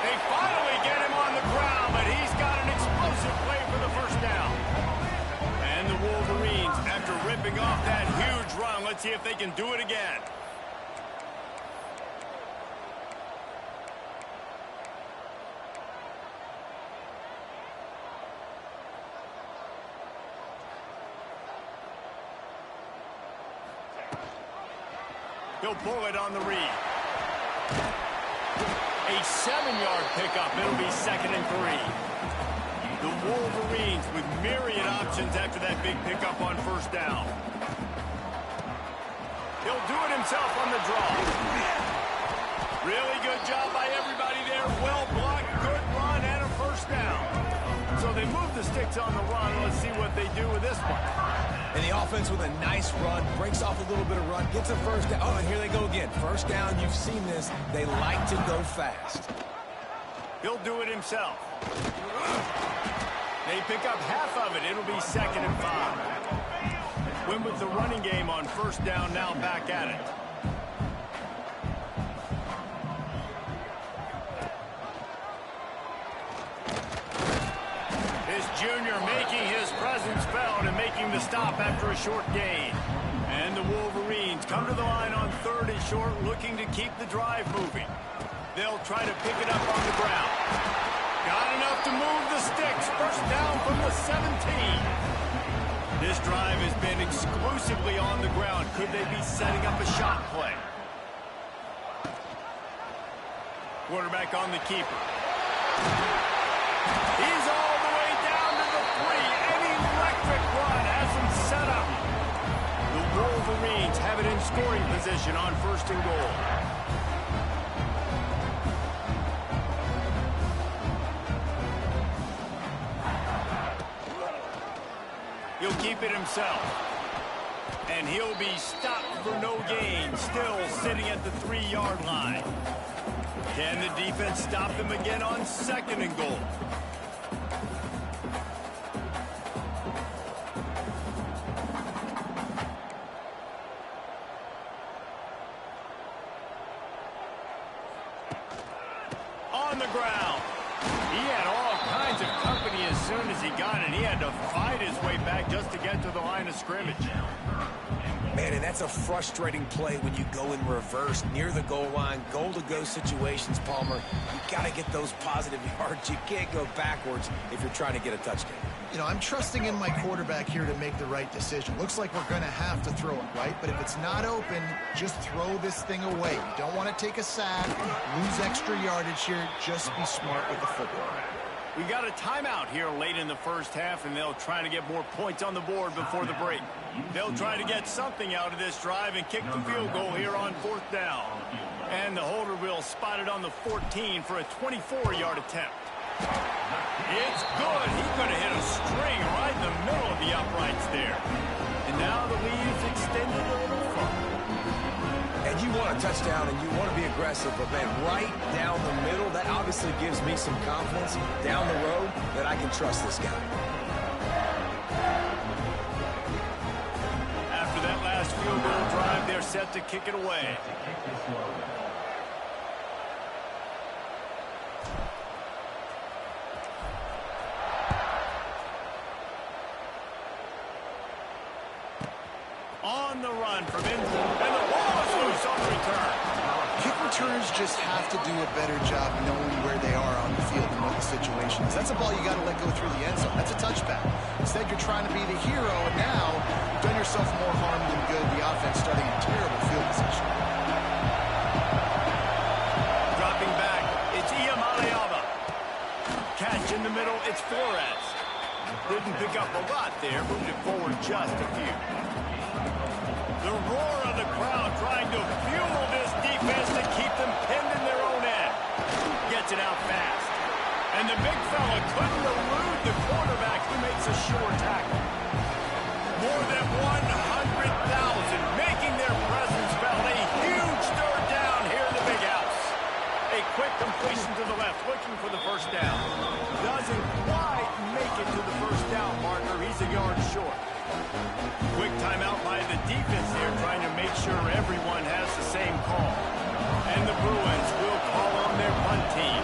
They finally get him on the ground, but he's got an explosive play for the first down. And the Wolverines, after ripping off that huge run, let's see if they can do it again. He'll pull it on the read. A 7-yard pickup. It'll be 2nd and 3. The Wolverines with myriad options after that big pickup on first down. He'll do it himself on the draw. Really good job by everybody there. Well blocked, good run, and a first down. So they move the sticks on the run. Let's see what they do with this one. And the offense with a nice run, breaks off a little bit of run, gets a first down. Oh, and here they go again. First down, you've seen this. They like to go fast. He'll do it himself. They pick up half of it. It'll be 2nd and 5. Win with the running game on first down, now back at it. Junior making his presence felt and making the stop after a short gain. And the Wolverines come to the line on 3rd and short, looking to keep the drive moving. They'll try to pick it up on the ground. Got enough to move the sticks. First down from the 17. This drive has been exclusively on the ground. Could they be setting up a shot play? Quarterback on the keeper. He's all the way down to the 3. An electric run has him set up. The Wolverines have it in scoring position on 1st and goal. He'll keep it himself. And he'll be stopped for no gain, still sitting at the 3-yard line. Can the defense stop them again on 2nd and goal? On the ground. He had all kinds of company as soon as he got it. He had to fight his way back just to get to the line of scrimmage. Man, and that's a frustrating play when you go in reverse near the goal line, goal-to-go situations, Palmer. You got to get those positive yards. You can't go backwards if you're trying to get a touchdown. You know, I'm trusting in my quarterback here to make the right decision. Looks like we're going to have to throw it, right? But if it's not open, just throw this thing away. You don't want to take a sack, lose extra yardage here. Just be smart with the football. We got a timeout here late in the first half, and they'll try to get more points on the board before the break. They'll try to get something out of this drive and kick the field goal here on 4th down. And the holder will spot it on the 14 for a 24-yard attempt. It's good. He could have hit a string right in the middle of the uprights there. And now the lead is extended a little further. And you want a touchdown and you want to be aggressive, but man, right down the middle, that obviously gives me some confidence down the road that I can trust this guy. After that last field goal drive, they're set to kick it away. On the run from Inman, and the ball is loose on the return. Kick returners just have to do a better job knowing where they are on the field and what the situation is. That's a ball you got to let go through the end zone. That's a touchback. Instead, you're trying to be the hero, and now you've done yourself more harm than good. The offense starting in terrible field position. Dropping back, it's Iyamaleava. Catch in the middle, it's Flores. Didn't pick up a lot there, moved it forward just a few. The roar of the crowd trying to fuel this defense to keep them pinned in their own end. Gets it out fast. And the big fella couldn't elude the quarterback who makes a sure tackle. More than 100,000 making their presence felt. A huge third down here in the big house. A quick completion to the left, looking for the first down. Doesn't quite make it to the first down marker. He's a yard short. Quick timeout by the defense here, trying to make sure everyone has the same call. And the Bruins will call on their punt team.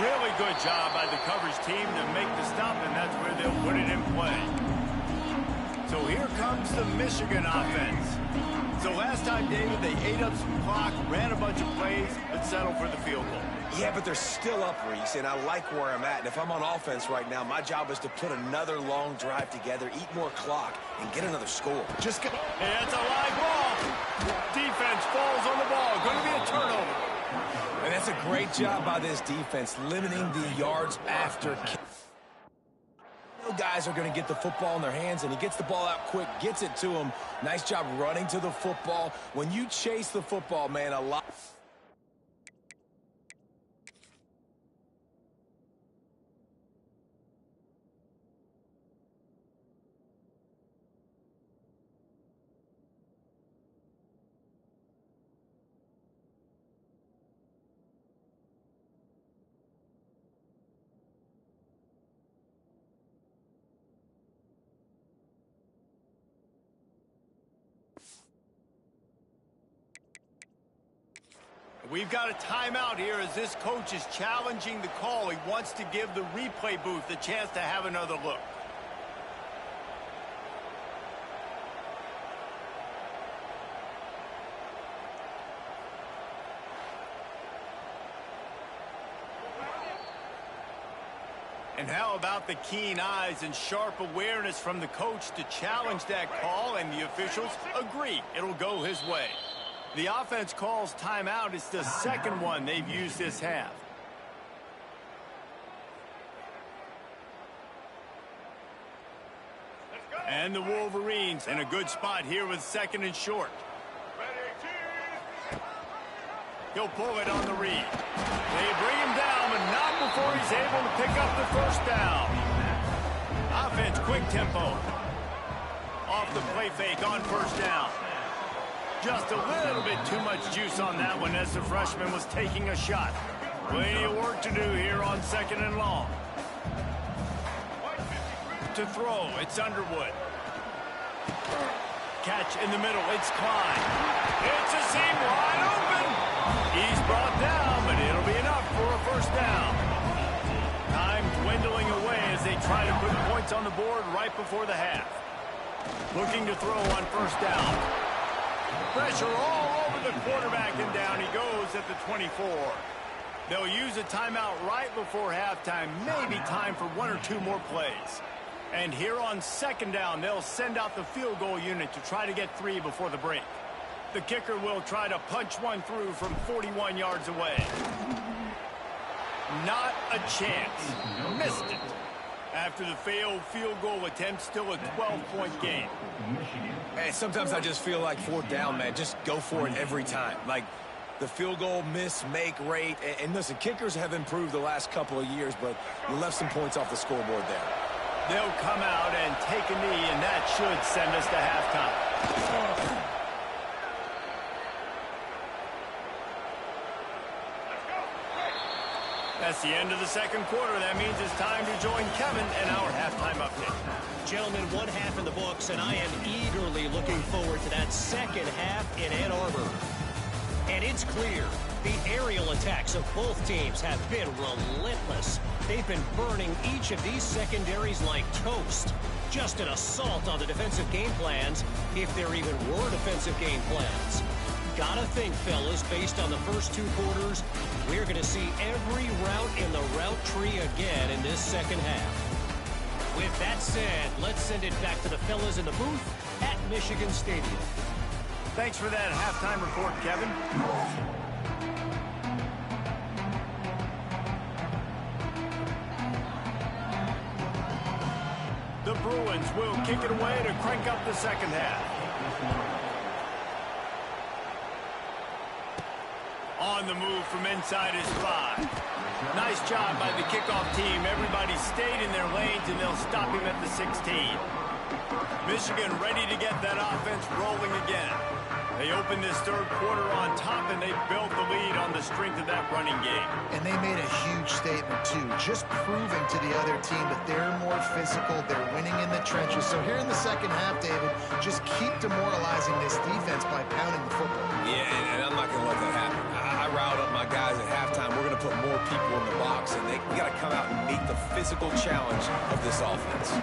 Really good job by the coverage team to make the stop, and that's where they'll put it in play. So here comes the Michigan offense. So last time, David, they ate up some clock, ran a bunch of plays, but settled for the field goal. Yeah, but they're still up, Reese, and I like where I'm at. And if I'm on offense right now, my job is to put another long drive together, eat more clock, and get another score. Just get... And it's a live ball. Defense falls on the ball. Going to be a turnover. And that's a great job by this defense, limiting the yards after kick. Guys are going to get the football in their hands, and he gets the ball out quick, gets it to him. Nice job running to the football. When you chase the football, man, a lot... We've got a timeout here as this coach is challenging the call. He wants to give the replay booth the chance to have another look. And how about the keen eyes and sharp awareness from the coach to challenge that call, and the officials agree it'll go his way. The offense calls timeout. It's the second one they've used this half. And the Wolverines in a good spot here with 2nd and short. He'll pull it on the read. They bring him down, but not before he's able to pick up the first down. Offense, quick tempo. Off the play fake on first down. Just a little bit too much juice on that one as the freshman was taking a shot. Plenty of work to do here on 2nd and long. To throw, it's Underwood. Catch in the middle, it's Klein. It's a seam wide open. He's brought down, but it'll be enough for a first down. Time dwindling away as they try to put points on the board right before the half. Looking to throw on first down. Pressure all over the quarterback, and down he goes at the 24. They'll use a timeout right before halftime, maybe time for 1 or 2 more plays. And here on second down, they'll send out the field goal unit to try to get 3 before the break. The kicker will try to punch one through from 41 yards away. Not a chance. Missed it. After the failed field goal attempt, still a 12-point game. Hey, sometimes I just feel like 4th down, man. Just go for it every time. Like the field goal miss, make rate. And listen, kickers have improved the last couple of years, but you left some points off the scoreboard there. They'll come out and take a knee, and that should send us to halftime. That's the end of the second quarter. That means it's time to join Kevin in our halftime update. Gentlemen, 1 half in the books, and I am eagerly looking forward to that second half in Ann Arbor. And it's clear, the aerial attacks of both teams have been relentless. They've been burning each of these secondaries like toast. Just an assault on the defensive game plans, if there even were defensive game plans. Gotta think, fellas, based on the first 2 quarters, we're going to see every route in the route tree again in this second half. With that said, let's send it back to the fellas in the booth at Michigan Stadium. Thanks for that halftime report, Kevin. The Bruins will kick it away to crank up the second half. On the move from inside his 5. Nice job by the kickoff team. Everybody stayed in their lanes, and they'll stop him at the 16. Michigan ready to get that offense rolling again. They opened this third quarter on top, and they built the lead on the strength of that running game. And they made a huge statement, too, just proving to the other team that they're more physical, they're winning in the trenches. So here in the second half, David, just keep demoralizing this defense by pounding the football. Yeah, and I'm not going to let that happen. I riled up my guys at halftime. We're going to put more people in the box, and we got to come out and meet the physical challenge of this offense.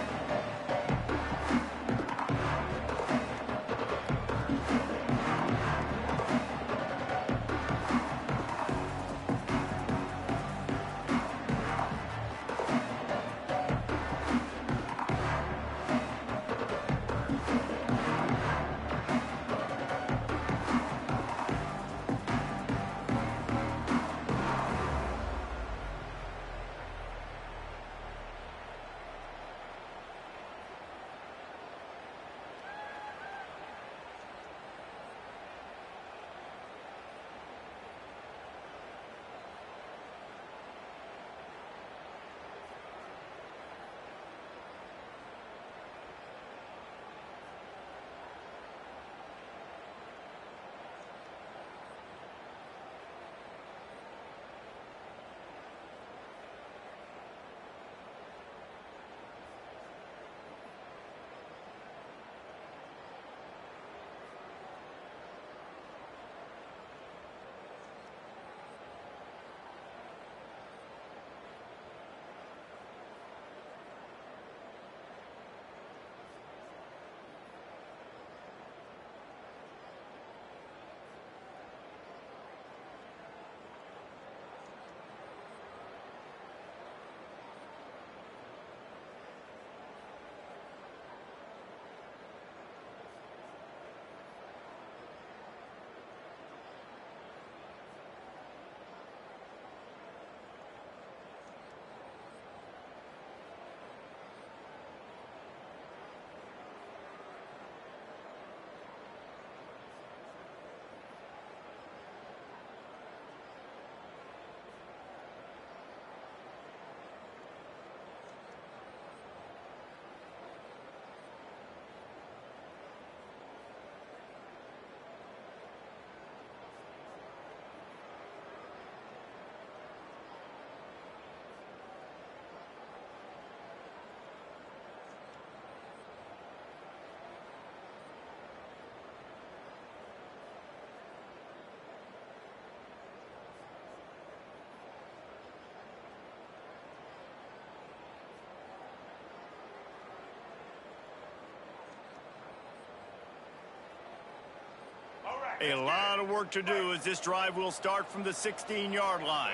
A lot of work to do as this drive will start from the 16-yard line.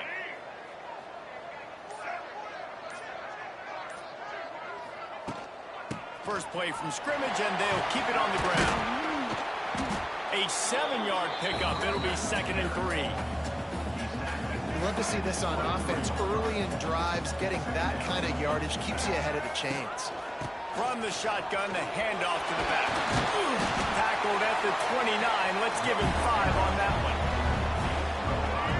First play from scrimmage, and they'll keep it on the ground. A 7-yard pickup. It'll be 2nd and 3. Love to see this on offense. Early in drives, getting that kind of yardage keeps you ahead of the chains. From the shotgun, the handoff to the back. Tackled at the 29. Let's give him 5 on that one.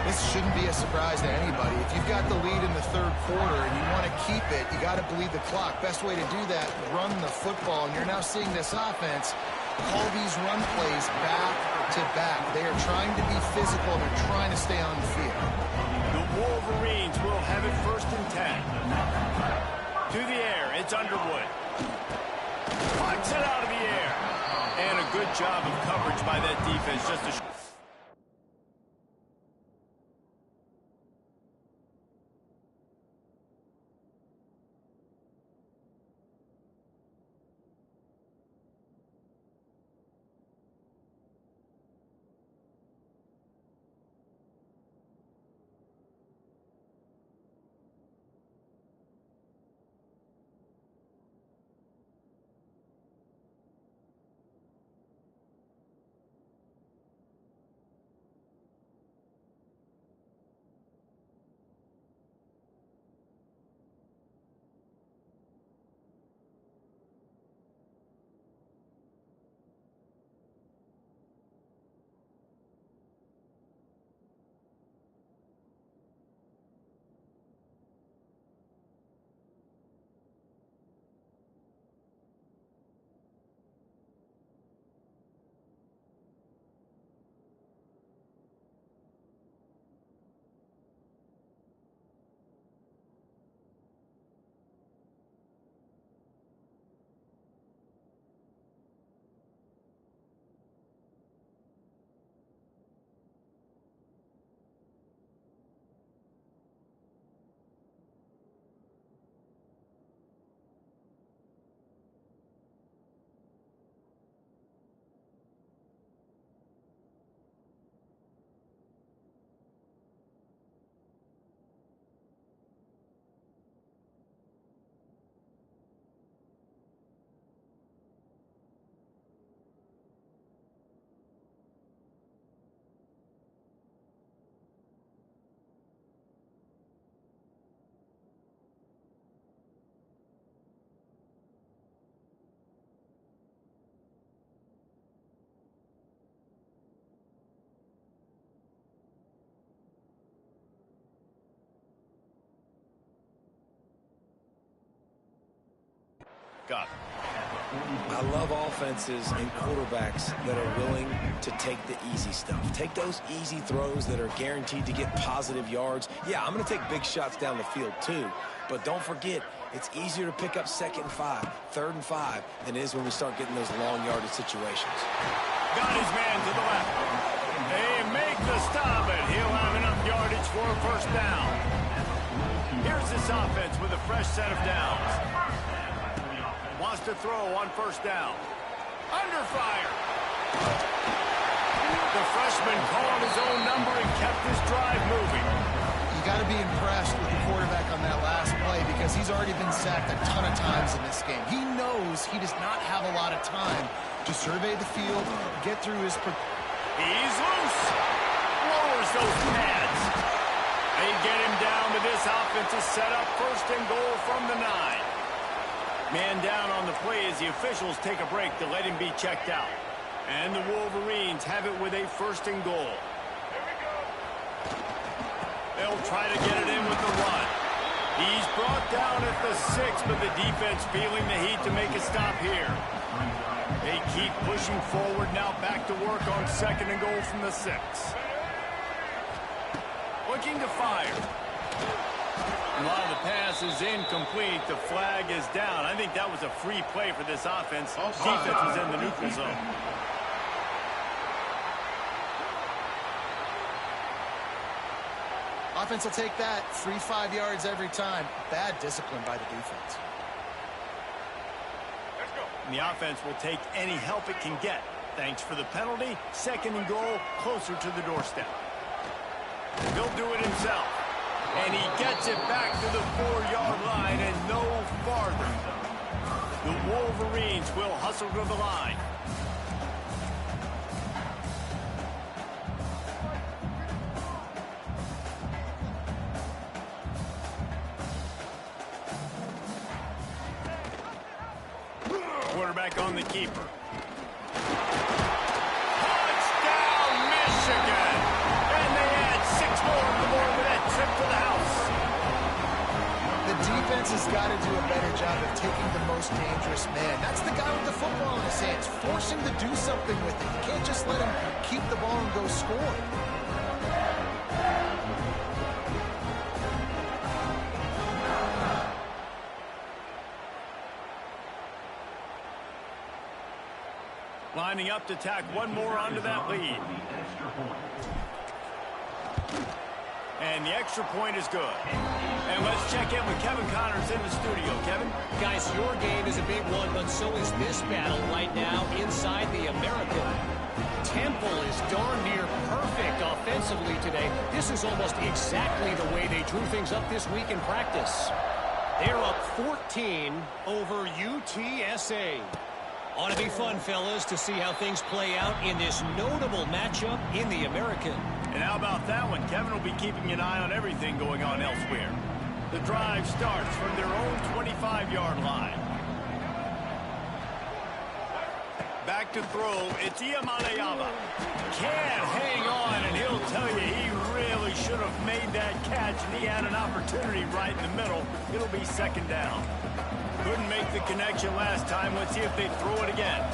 This shouldn't be a surprise to anybody. If you've got the lead in the third quarter and you want to keep it, you got to bleed the clock. Best way to do that, run the football. And you're now seeing this offense call these run plays back to back. They are trying to be physical and they're trying to stay on the field. The Wolverines will have it 1st and 10. To the air, it's Underwood. Puts it out of the air. And a good job of coverage by that defense. Just a up. I love offenses and quarterbacks that are willing to take the easy stuff. Take those easy throws that are guaranteed to get positive yards. Yeah, I'm going to take big shots down the field too. But don't forget, it's easier to pick up 2nd and 5, 3rd and 5 than it is when we start getting those long yardage situations. Got his man to the left. They make the stop, and he'll have enough yardage for a 1st down. Here's this offense with a fresh set of downs. Wants to throw on 1st down. Under fire. The freshman called his own number and kept this drive moving. You got to be impressed with the quarterback on that last play because he's already been sacked a ton of times in this game. He knows he does not have a lot of time to survey the field, get through his... He's loose. Lowers those pads. They get him down, but this offense is set up 1st and goal from the 9. Man down on the play as the officials take a break to let him be checked out. And the Wolverines have it with a 1st and goal. They'll try to get it in with the run. He's brought down at the 6, but the defense feeling the heat to make a stop here. They keep pushing forward now, back to work on 2nd and goal from the 6. Looking to fire. While the pass is incomplete, the flag is down. I think that was a free play for this offense. Defense was in the neutral zone. Offense will take that. 3-5 yards every time. Bad discipline by the defense. And the offense will take any help it can get. Thanks for the penalty. 2nd and goal, closer to the doorstep. He'll do it himself. And he gets it back to the 4-yard line and no farther. The Wolverines will hustle to the line. Quarterback on the keeper. Touchdown, Michigan! And they add 6 more on the board with that trip to the house. The defense has got to do a better job of taking the most dangerous man. That's the guy with the football in his hands. Force him to do something with it. You can't just let him keep the ball and go score. Lining up to tack one more onto that lead. And the extra point is good. And let's check in with Kevin Connors in the studio. Kevin? Guys, your game is a big one, but so is this battle right now inside the American. Temple is darn near perfect offensively today. This is almost exactly the way they drew things up this week in practice. They're up 14 over UTSA. Ought to be fun, fellas, to see how things play out in this notable matchup in the American. And how about that one? Kevin will be keeping an eye on everything going on elsewhere. The drive starts from their own 25-yard line. Back to throw, it's Iamaleava. Can't hang on, and he'll tell you he really should have made that catch, and he had an opportunity right in the middle. It'll be 2nd down. Couldn't make the connection last time. Let's see if they throw it again.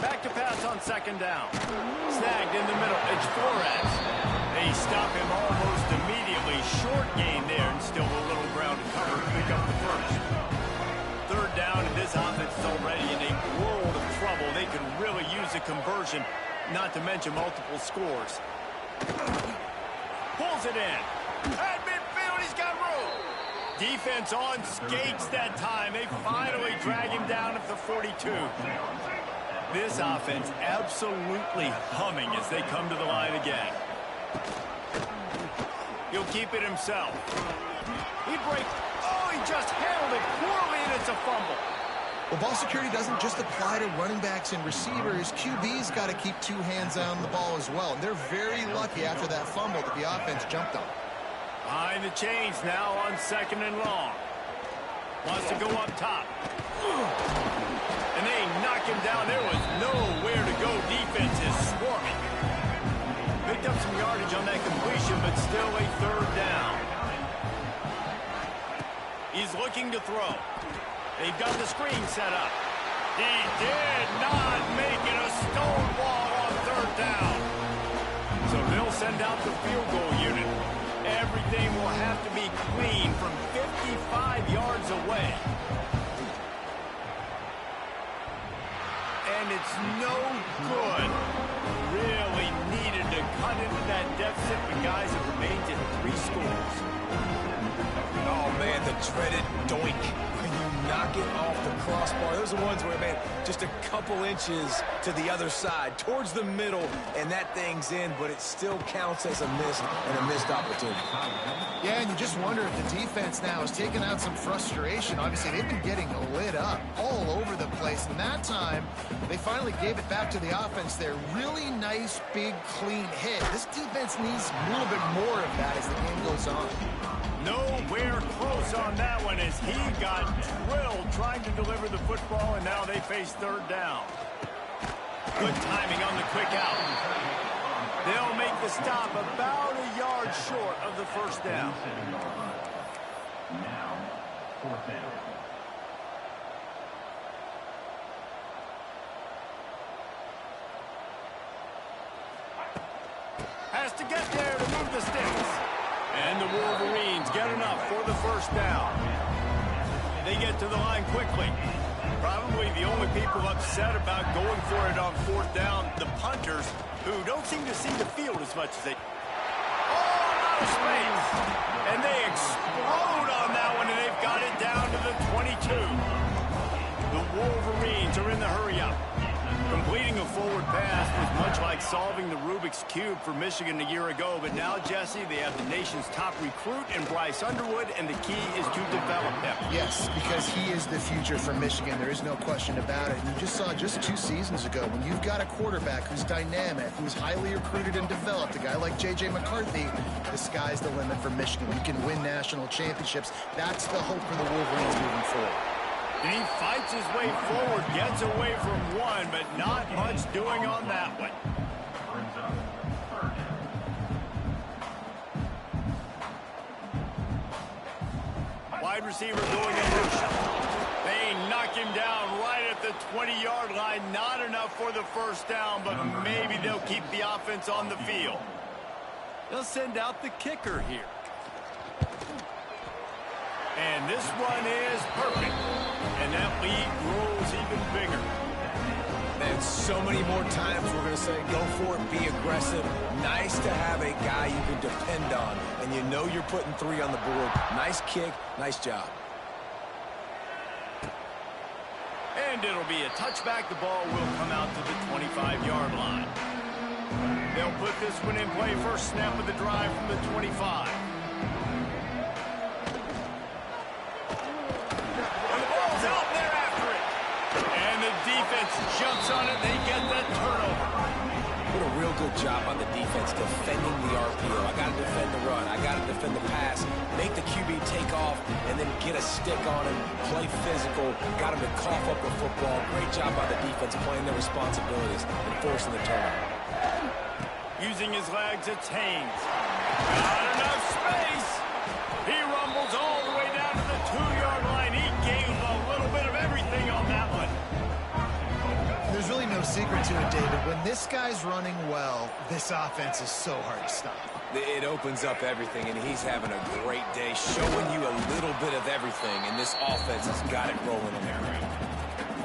Back to pass on 2nd down. Snagged in the middle. It's Flores. They stop him almost immediately. Short gain there and still a little ground to cover to pick up the first. 3rd down, and this offense is already in a world of trouble. They could really use a conversion, not to mention multiple scores. Pulls it in. At midfield, he's got room. Defense on skates that time. They finally drag him down at the 42. This offense absolutely humming as they come to the line again. He'll keep it himself. He breaks. Oh, he just handled it poorly, and it's a fumble. Well, ball security doesn't just apply to running backs and receivers. QB's got to keep 2 hands on the ball as well. And they're very lucky after that fumble that the offense jumped on. Behind the chains now on 2nd and long. Wants to go up top. And they knock him down. There was nowhere to go. Defense is swarming. Picked up some yardage on that completion, but still a 3rd down. He's looking to throw. They've got the screen set up. He did not make it a stone wall on 3rd down. So they'll send out the field goal unit. Everything will have to be clean from 55 yards away. And it's no good. Really needed to cut into that deficit, but guys, it remains at 3 scores. Oh, man, the dreaded doink. When you knock it off the crossbar. Those are ones where, man, just a couple inches to the other side, towards the middle, and that thing's in, but it still counts as a missed opportunity. Yeah, and you just wonder if the defense now is taking out some frustration. Obviously, they've been getting lit up all over the place, and that time, they finally gave it back to the offense there. Really nice, big, clean hit. This defense needs a little bit more of that as the game goes on. Nowhere close on that one as he got drilled trying to deliver the football, and now they face 3rd down. Good timing on the quick out. They'll make the stop about a yard short of the 1st down. Now, 4th down. Has to get there to move the sticks. And the Wolverines get enough for the 1st down. They get to the line quickly. Probably the only people upset about going for it on 4th down, the punters, who don't seem to see the field as much as they... Oh, out of space! And they explode on that one, and they've got it down to the 22. solving the Rubik's Cube for Michigan a year ago, but now, Jesse, they have the nation's top recruit in Bryce Underwood, and the key is to develop him. Yes, because he is the future for Michigan. There is no question about it. And you just saw just 2 seasons ago, when you've got a quarterback who's dynamic, who's highly recruited and developed, a guy like J.J. McCarthy, the sky's the limit for Michigan. You can win national championships. That's the hope for the Wolverines moving forward. And he fights his way forward, gets away from one, but not much doing on that one. Wide receiver going in motion. They knock him down right at the 20-yard line. Not enough for the first down, but maybe they'll keep the offense on the field. They'll send out the kicker here. And this one is perfect. And that lead grows even bigger. And so many more times we're going to say, go for it, be aggressive. Nice to have a guy you can depend on. And you know you're putting 3 on the board. Nice kick, nice job. And it'll be a touchback. The ball will come out to the 25-yard line. They'll put this one in play. First snap of the drive from the 25. Defense jumps on it. They get that turnover. Did a real good job on the defense defending the RPO. I got to defend the run. I got to defend the pass. Make the QB take off and then get a stick on him. Play physical. Got him to cough up the football. Great job by the defense playing their responsibilities and forcing the turnover. Using his legs, it's Haynes. Not enough space. He rumbles all the way down to the 2-yard line. He gave a little bit of everything on that one. There's really no secret to it, David. When this guy's running well, this offense is so hard to stop. It opens up everything, and he's having a great day, showing you a little bit of everything, and this offense has got it rolling in there.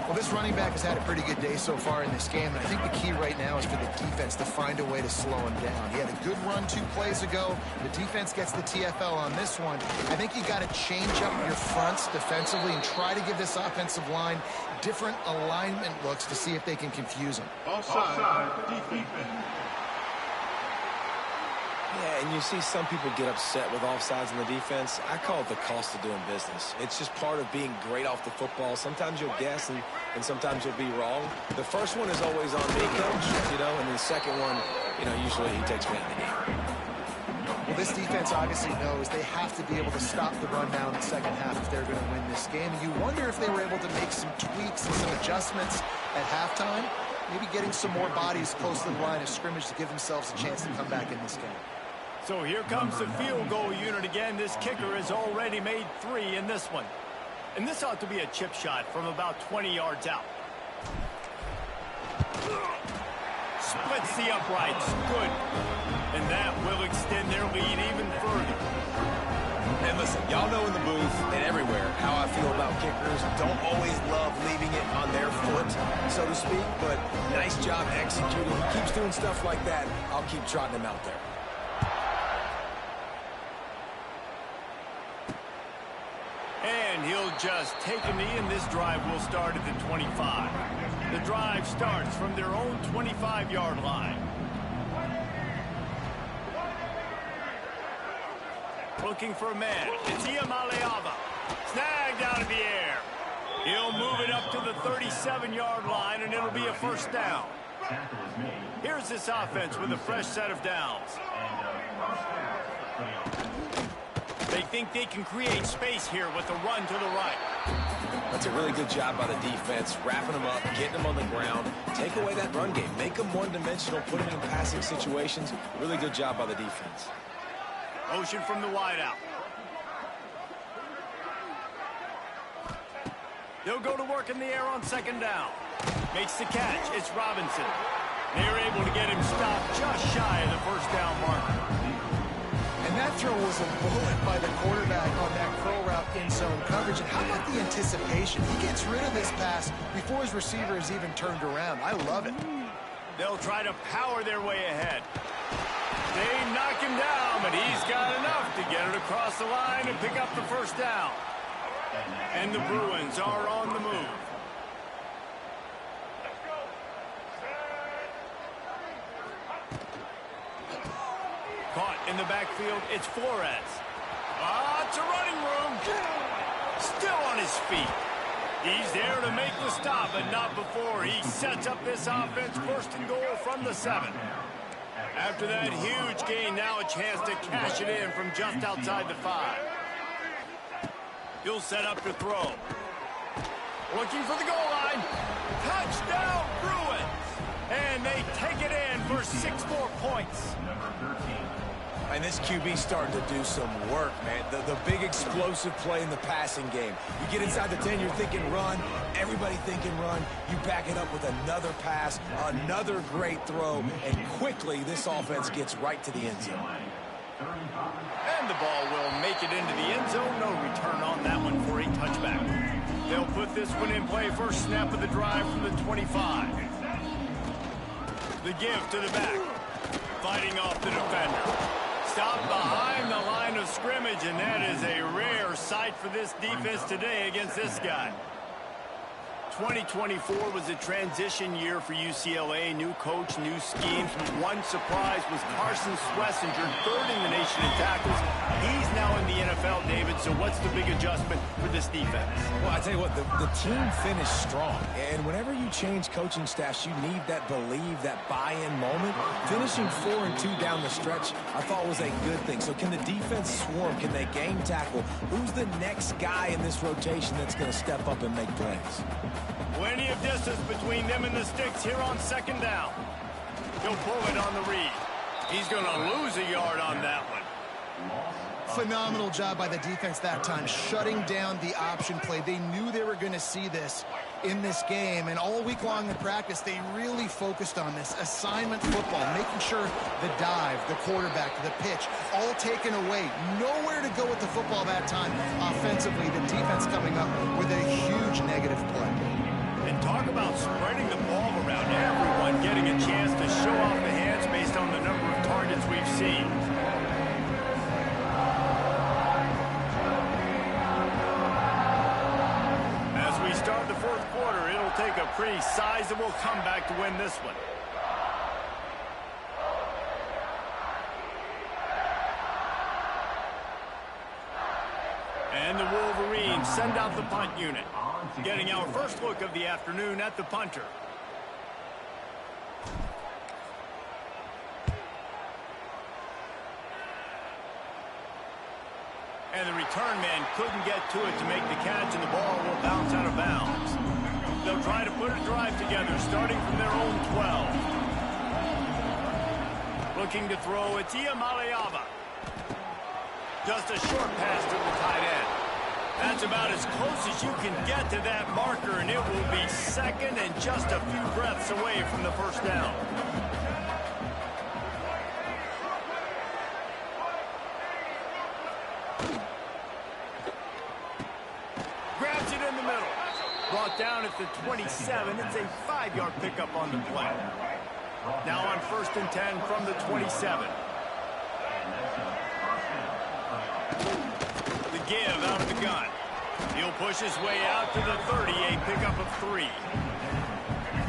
Well, this running back has had a pretty good day so far in this game, and I think the key right now is for the defense to find a way to slow him down. He had a good run 2 plays ago. The defense gets the TFL on this one. I think you got to change up your fronts defensively and try to give this offensive line different alignment looks to see if they can confuse him. Offside, defense. Yeah, and you see some people get upset with offsides in the defense. I call it the cost of doing business. It's just part of being great off the football. Sometimes you'll guess, and sometimes you'll be wrong. The first one is always on me, coach, and the second one, usually he takes me in the game. Well, this defense obviously knows they have to be able to stop the run down in the second half if they're going to win this game. You wonder if they were able to make some tweaks and some adjustments at halftime, maybe getting some more bodies close to the line of scrimmage to give themselves a chance to come back in this game. So here comes the field goal unit again. This kicker has already made 3 in this one. And this ought to be a chip shot from about 20 yards out. Splits the uprights. Good. And that will extend their lead even further. And listen, y'all know in the booth and everywhere how I feel about kickers. Don't always love leaving it on their foot, so to speak, but nice job executing. He keeps doing stuff like that. I'll keep trotting him out there. And he'll just take a knee, and this drive will start at the 25. The drive starts from their own 25-yard line. Looking for a man. It's Iamaleava. Snagged out of the air. He'll move it up to the 37-yard line, and it'll be a first down. Here's this offense with a fresh set of downs. They think they can create space here with a run to the right. That's a really good job by the defense, wrapping them up, getting them on the ground. Take away that run game. Make them one-dimensional, put them in passing situations. Really good job by the defense. Motion from the wideout. They'll go to work in the air on second down. Makes the catch. It's Robinson. They're able to get him stopped just shy of the first down marker. And that throw was a bullet by the quarterback on that curl route in zone coverage. And how about the anticipation? He gets rid of this pass before his receiver is even turned around. I love it. They'll try to power their way ahead. They knock him down, but he's got enough to get it across the line and pick up the first down. And the Bruins are on the move. In the backfield, it's Flores. Lots of running room. Still on his feet. He's there to make the stop, but not before he sets up this offense first and goal from the 7. After that huge gain, now a chance to cash it in from just outside the 5. He'll set up to throw. Looking for the goal line. Touchdown, Bruins! And they take it in for 6 more points. And this QB starting to do some work, man. The big explosive play in the passing game. You get inside the 10, you're thinking run. Everybody thinking run. You back it up with another pass, another great throw, and quickly this offense gets right to the end zone. And the ball will make it into the end zone. No return on that one for a touchback. They'll put this one in play first snap of the drive from the 25. The give to the back. Fighting off the defender. Stopped behind the line of scrimmage, and that is a rare sight for this defense today against this guy. 2024 was a transition year for UCLA. New coach, new schemes. One surprise was Carson Schlesinger, 3rd in the nation in tackles. He's now in the NFL, David, so what's the big adjustment for this defense? Well, I tell you what, the team finished strong. And whenever you change coaching staffs, you need that believe, that buy-in moment. Finishing 4-2 down the stretch, I thought was a good thing. So can the defense swarm? Can they game tackle? Who's the next guy in this rotation that's going to step up and make plays? Plenty of distance between them and the sticks here on 2nd down. He'll pull it on the read. He's going to lose a yard on that one. Phenomenal job by the defense that time, shutting down the option play. They knew they were going to see this in this game, and all week long in practice, they really focused on this assignment football, making sure the dive, the quarterback, the pitch, all taken away. Nowhere to go with the football that time offensively. The defense coming up with a huge negative play. And talk about spreading the ball around. Everyone getting a chance to show off the hands based on the number of targets we've seen. As we start the 4th quarter, it'll take a pretty sizable comeback to win this one. And the Wolverines send out the punt unit. Getting our first look of the afternoon at the punter. And the return man couldn't get to it to make the catch, and the ball will bounce out of bounds. They'll try to put a drive together, starting from their own 12. Looking to throw, it's Iamaleava. Just a short pass to the tight end. That's about as close as you can get to that marker, and it will be 2nd and just a few breaths away from the first down. Grabs it in the middle. Brought down at the 27. It's a 5-yard pickup on the play. Now on 1st and 10 from the 27. Give out of the gun. He'll push his way out to the 30, a pickup of 3.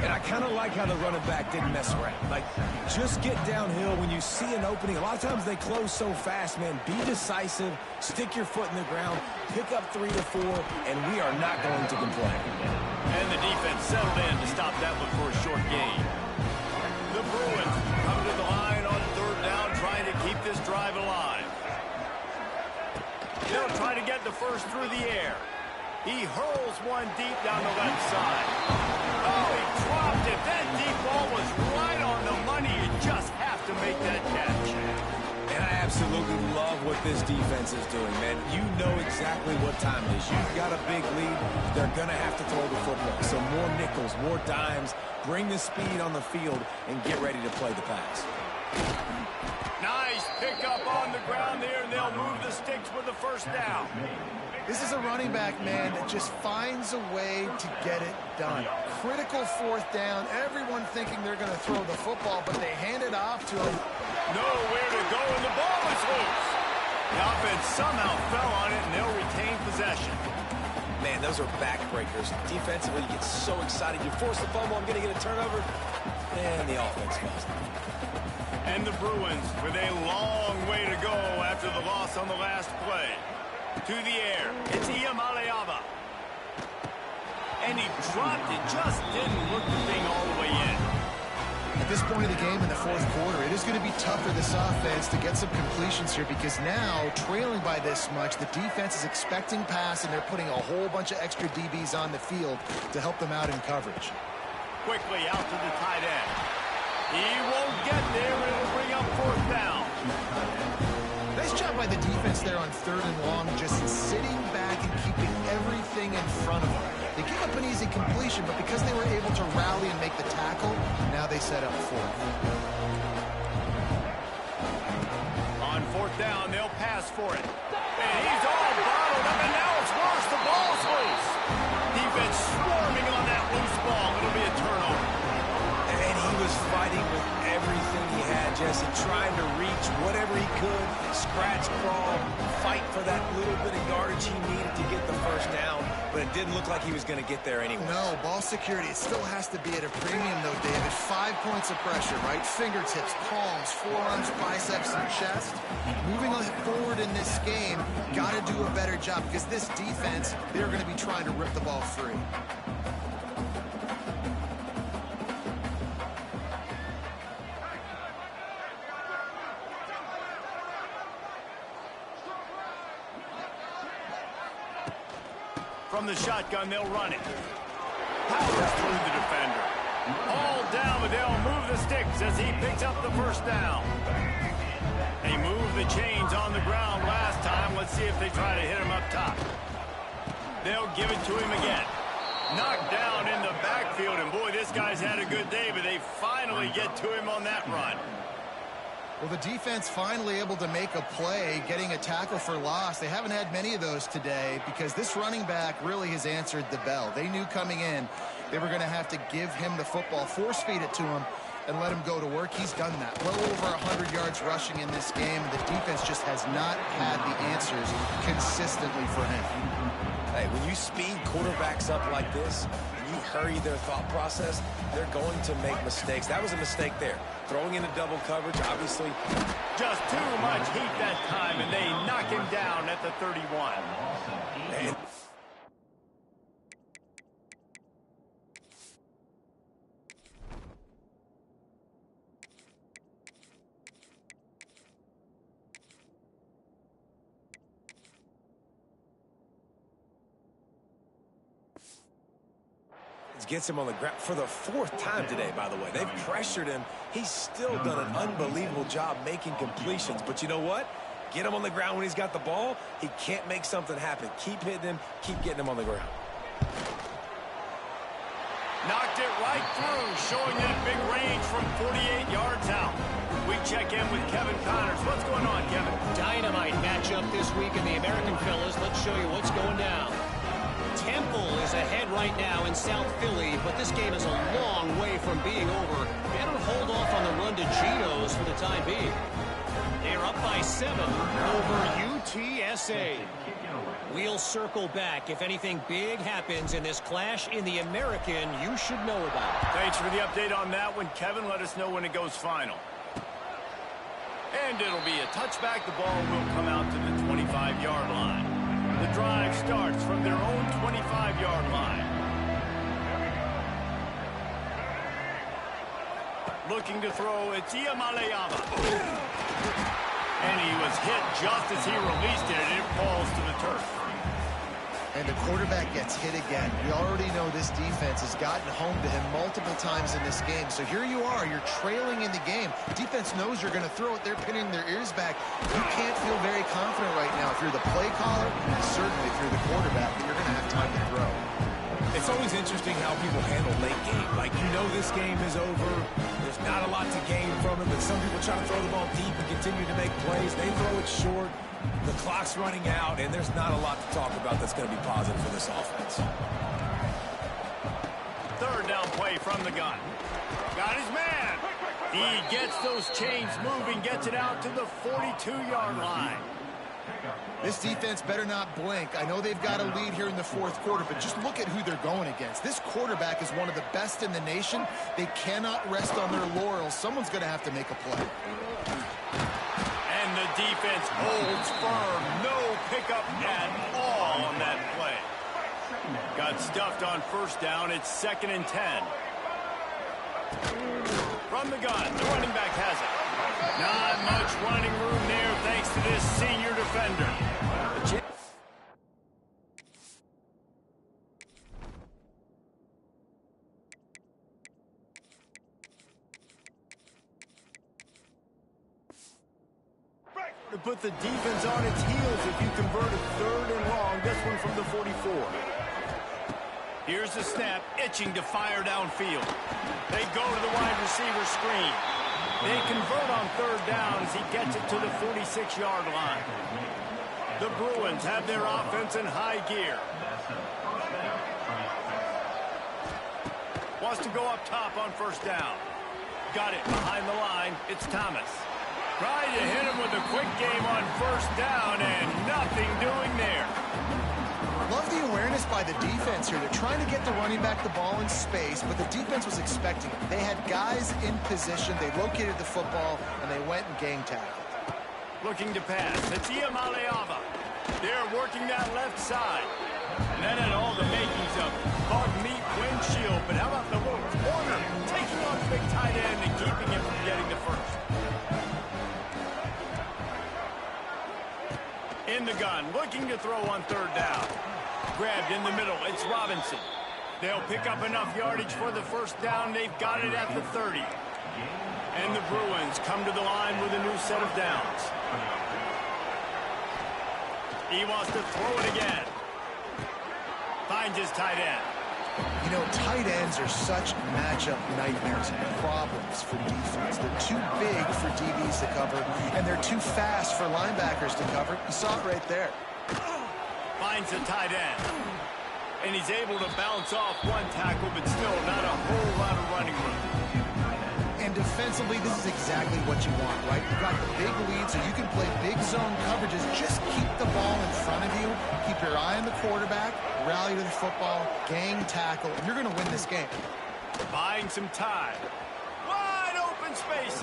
And I kind of like how the running back didn't mess around. Like, just get downhill when you see an opening. A lot of times they close so fast, man. Be decisive, stick your foot in the ground, pick up 3 to 4, and we are not going to complain. And the defense settled in to stop that one for a short gain. The Bruins come to the line on 3rd down, trying to keep this drive alive. They'll try to get the first through the air. He hurls one deep down the left side. Oh, he dropped it. That deep ball was right on the money. You just have to make that catch. And I absolutely love what this defense is doing, man. You know exactly what time it is. You've got a big lead. They're going to have to throw the football. So more nickels, more dimes. Bring the speed on the field and get ready to play the pass. Nice pickup on the ground there, and they'll move the sticks with the first down. This is a running back, man, that just finds a way to get it done. Critical 4th down. Everyone thinking they're going to throw the football, but they hand it off to him. Nowhere to go, and the ball is loose. The offense somehow fell on it, and they'll retain possession. Man, those are backbreakers. Defensively, you get so excited. You force the fumble, I'm going to get a turnover, and the offense falls. And the Bruins with a long way to go after the loss on the last play. To the air, it's Iamaleava. And he dropped it, just didn't look the thing all the way in. At this point of the game in the fourth quarter, it is going to be tough for this offense to get some completions here because now, trailing by this much, the defense is expecting pass and they're putting a whole bunch of extra DBs on the field to help them out in coverage. Quickly out to the tight end. He won't get there. It'll bring up fourth down. Nice job by the defense there on 3rd and long, just sitting back and keeping everything in front of them. They give up an easy completion, but because they were able to rally and make the tackle, now they set up 4th. On 4th down, they'll pass for it. And he's all bottled up, and now it's worse. The ball's loose. Defense swarming on that loose ball. It'll be a turnover. And he was fighting with everything he had, Jesse, trying to reach whatever he could, scratch, crawl, fight for that little bit of yardage he needed to get the first down, but it didn't look like he was going to get there anyway. No, ball security, it still has to be at a premium, though, David. 5 points of pressure, right? Fingertips, palms, forearms, biceps, and chest. Moving forward in this game, got to do a better job because this defense, they're going to be trying to rip the ball free. From the shotgun, they'll run it. Powers through the defender. All down, but they'll move the sticks as he picks up the first down. They moved the chains on the ground last time. Let's see if they try to hit him up top. They'll give it to him again. Knocked down in the backfield, and boy, this guy's had a good day, but they finally get to him on that run. Well, the defense finally able to make a play, getting a tackle for loss. They haven't had many of those today because this running back really has answered the bell. They knew coming in they were going to have to give him the football, force feed it to him, and let him go to work. He's done that. Well over 100 yards rushing in this game. The defense just has not had the answers consistently for him. Hey, when you speed quarterbacks up like this, and you hurry their thought process, they're going to make mistakes. That was a mistake there. Throwing into double coverage, obviously. Just too much heat that time, and they knock him down at the 31. And gets him on the ground for the 4th time today, by the way. They've pressured him. He's still done an unbelievable job making completions. But you know what? Get him on the ground when he's got the ball. He can't make something happen. Keep hitting him. Keep getting him on the ground. Knocked it right through, showing that big range from 48 yards out. We check in with Kevin Connors. What's going on, Kevin? Dynamite matchup this week in the American, fellas. Let's show you what's going down. Temple is ahead right now in South Philly, but this game is a long way from being over. Better hold off on the run to Geno's for the time being. They're up by 7 over UTSA. We'll circle back. If anything big happens in this clash in the American, you should know about it. Thanks for the update on that one, Kevin. Let us know when it goes final. And it'll be a touchback. The ball will come out to the 25-yard line. The drive starts from their own 25-yard line. Looking to throw, it's Iamaleava. And he was hit just as he released it, and it falls to the turf. And the quarterback gets hit again. We already know this defense has gotten home to him multiple times in this game. So here you are, you're trailing in the game. Defense knows you're going to throw it. They're pinning their ears back. You can't feel very confident right now if you're the play caller, and certainly if you're the quarterback, that you're going to have time to throw. It's always interesting how people handle late game. Like, you know this game is over. There's not a lot to gain from it, but some people try to throw the ball deep and continue to make plays. They throw it short. The clock's running out, and there's not a lot to talk about that's going to be positive for this offense. 3rd down play from the gun. Got his man. He gets those chains moving, gets it out to the 42-yard line. This defense better not blink. I know they've got a lead here in the fourth quarter, but just look at who they're going against. This quarterback is one of the best in the nation. They cannot rest on their laurels. Someone's going to have to make a play. And the defense holds firm. No pickup at all on that play. Got stuffed on first down. It's 2nd and 10. From the gun, the running back has it. Not much running room there thanks to this senior defender. To put the defense on its heels if you convert a 3rd and long. This one from the 44. Here's the snap, itching to fire downfield. They go to the wide receiver screen. They convert on 3rd down as he gets it to the 46-yard line. The Bruins have their offense in high gear. Wants to go up top on 1st down. Got it behind the line. It's Thomas. Tried to hit him with a quick game on 1st down and nothing doing there. Love the awareness by the defense here. They're trying to get the running back the ball in space, but the defense was expecting it. They had guys in position. They located the football, and they went and gang tackled. Looking to pass. It's Iamaleava. They're working that left side. And that had all the makings of bug meat windshield. But how about the little corner taking on the big tight end and keeping him from getting the first? In the gun, looking to throw on 3rd down. Grabbed in the middle, it's Robinson. They'll pick up enough yardage for the 1st down. They've got it at the 30. And the Bruins come to the line with a new set of downs. He wants to throw it again. Finds his tight end. You know, tight ends are such matchup nightmares and problems for defense. They're too big for DBs to cover, and they're too fast for linebackers to cover. You saw it right there. Finds the tight end. And he's able to bounce off one tackle, but still not a whole lot of running room. And defensively, this is exactly what you want, right? You've got the big lead, so you can play big zone coverages. Just keep the ball in front of you. Keep your eye on the quarterback. Rally to the football. Gang tackle. And you're going to win this game. Buying some time. Wide open spaces.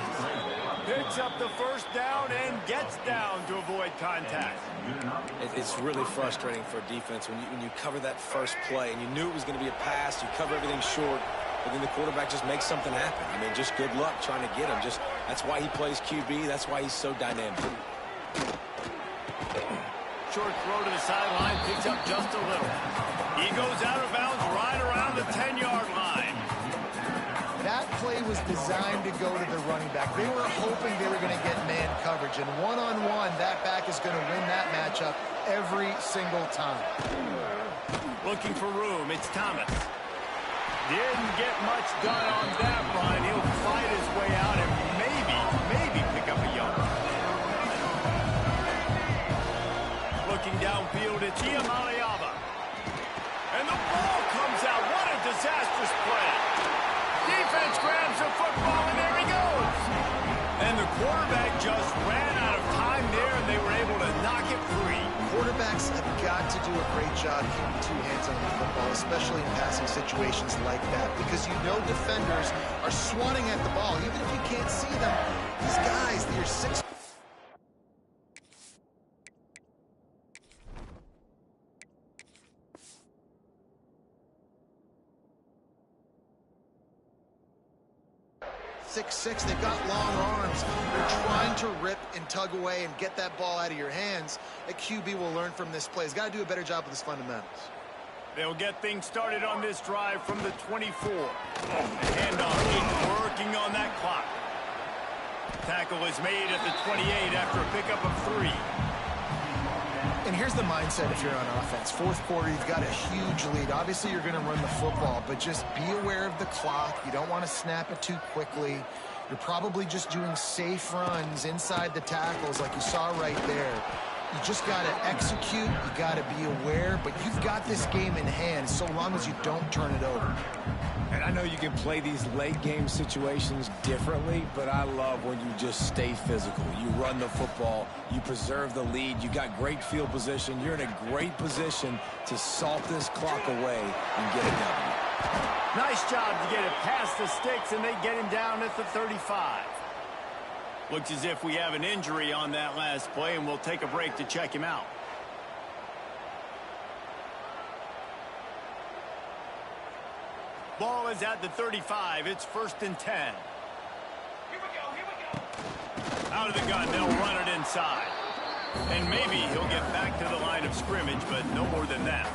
Picks up the 1st down and gets down to avoid contact. It's really frustrating for a defense when you cover that first play and you knew it was going to be a pass. You cover everything short. But then the quarterback just makes something happen. I mean, just good luck trying to get him. That's why he plays QB. That's why he's so dynamic. Short throw to the sideline, picks up just a little. He goes out of bounds right around the 10-yard line. That play was designed to go to the running back. They were hoping they were going to get man coverage. And one-on-one, that back is going to win that matchup every single time. Looking for room, it's Thomas. Didn't get much done on that run. He'll fight his way out and maybe pick up a yard. Looking downfield, it's Iamaleava. And the ball comes out. What a disastrous play. Defense grabs the football, and there he goes. And the quarterback just ran out of time there, and they were able to knock it free. Quarterbacks have got to do a great job keeping 2 hands on the football, especially in passing situations like that, because you know defenders are swatting at the ball. Even if you can't see them, these guys, they're 6. They've got long arms. They're trying to rip and tug away and get that ball out of your hands. A QB will learn from this play. He's got to do a better job with his fundamentals. They'll get things started on this drive from the 24. The handoff is working on that clock. Tackle is made at the 28 after a pickup of 3. And here's the mindset if you're on offense. 4th quarter, you've got a huge lead. Obviously, you're going to run the football, but just be aware of the clock. You don't want to snap it too quickly. You're probably just doing safe runs inside the tackles like you saw right there. You just got to execute. You got to be aware. But you've got this game in hand so long as you don't turn it over. And I know you can play these late game situations differently, but I love when you just stay physical. You run the football, you preserve the lead, you got great field position, you're in a great position to salt this clock away and get a W. Nice job to get it past the sticks, and they get him down at the 35. Looks as if we have an injury on that last play, and we'll take a break to check him out. Ball is at the 35. It's 1st and 10. Here we go. Out of the gun, they'll run it inside. And maybe he'll get back to the line of scrimmage, but no more than that.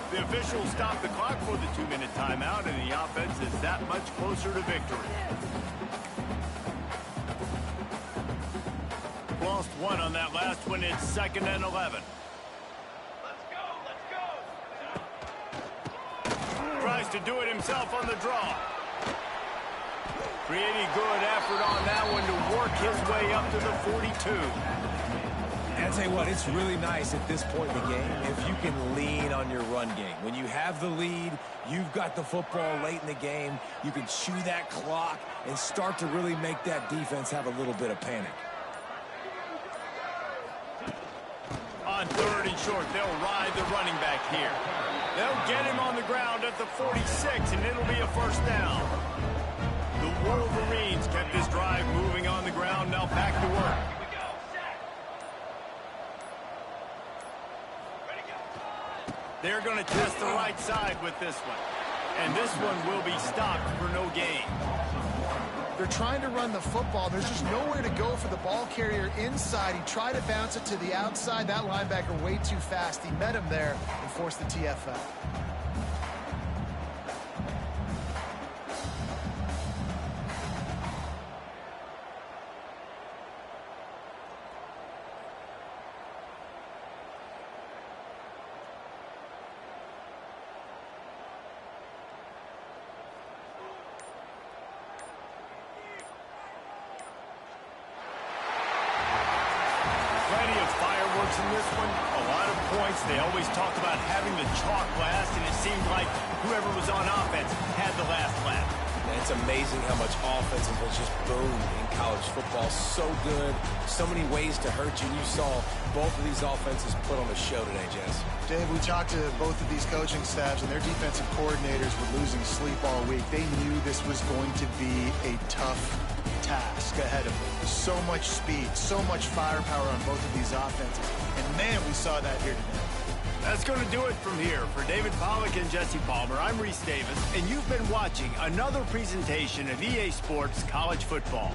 The officials stop the clock for the 2-minute timeout, and the offense is that much closer to victory. Lost one on that last one. It's 2nd and 11. Tries to do it himself on the draw. Pretty good effort on that one to work his way up to the 42. And I'll tell you what, it's really nice at this point in the game if you can lean on your run game. When you have the lead, you've got the football late in the game, you can chew that clock and start to really make that defense have a little bit of panic. On 3rd and short, they'll ride the running back here. They'll get him on the ground at the 46, and it'll be a 1st down. The Wolverines kept this drive moving on the ground. Now back to work. They're going to test the right side with this one. And this one will be stopped for no gain. They're trying to run the football. There's just nowhere to go for the ball carrier inside. He tried to bounce it to the outside. That linebacker way too fast. He met him there and forced the TFL. In this one, a lot of points. They always talked about having the chalk last, and it seemed like whoever was on offense had the last laugh. And it's amazing how much offense has just boomed in college football. So good, so many ways to hurt you. You saw both of these offenses put on a show today, Jess. Dave, we talked to both of these coaching staffs, and their defensive coordinators were losing sleep all week. They knew this was going to be a tough task ahead of them. So much speed, so much firepower on both of these offenses. And man, we saw that here today. That's going to do it from here. For David Pollack and Jesse Palmer, I'm Reese Davis, and you've been watching another presentation of EA Sports College Football.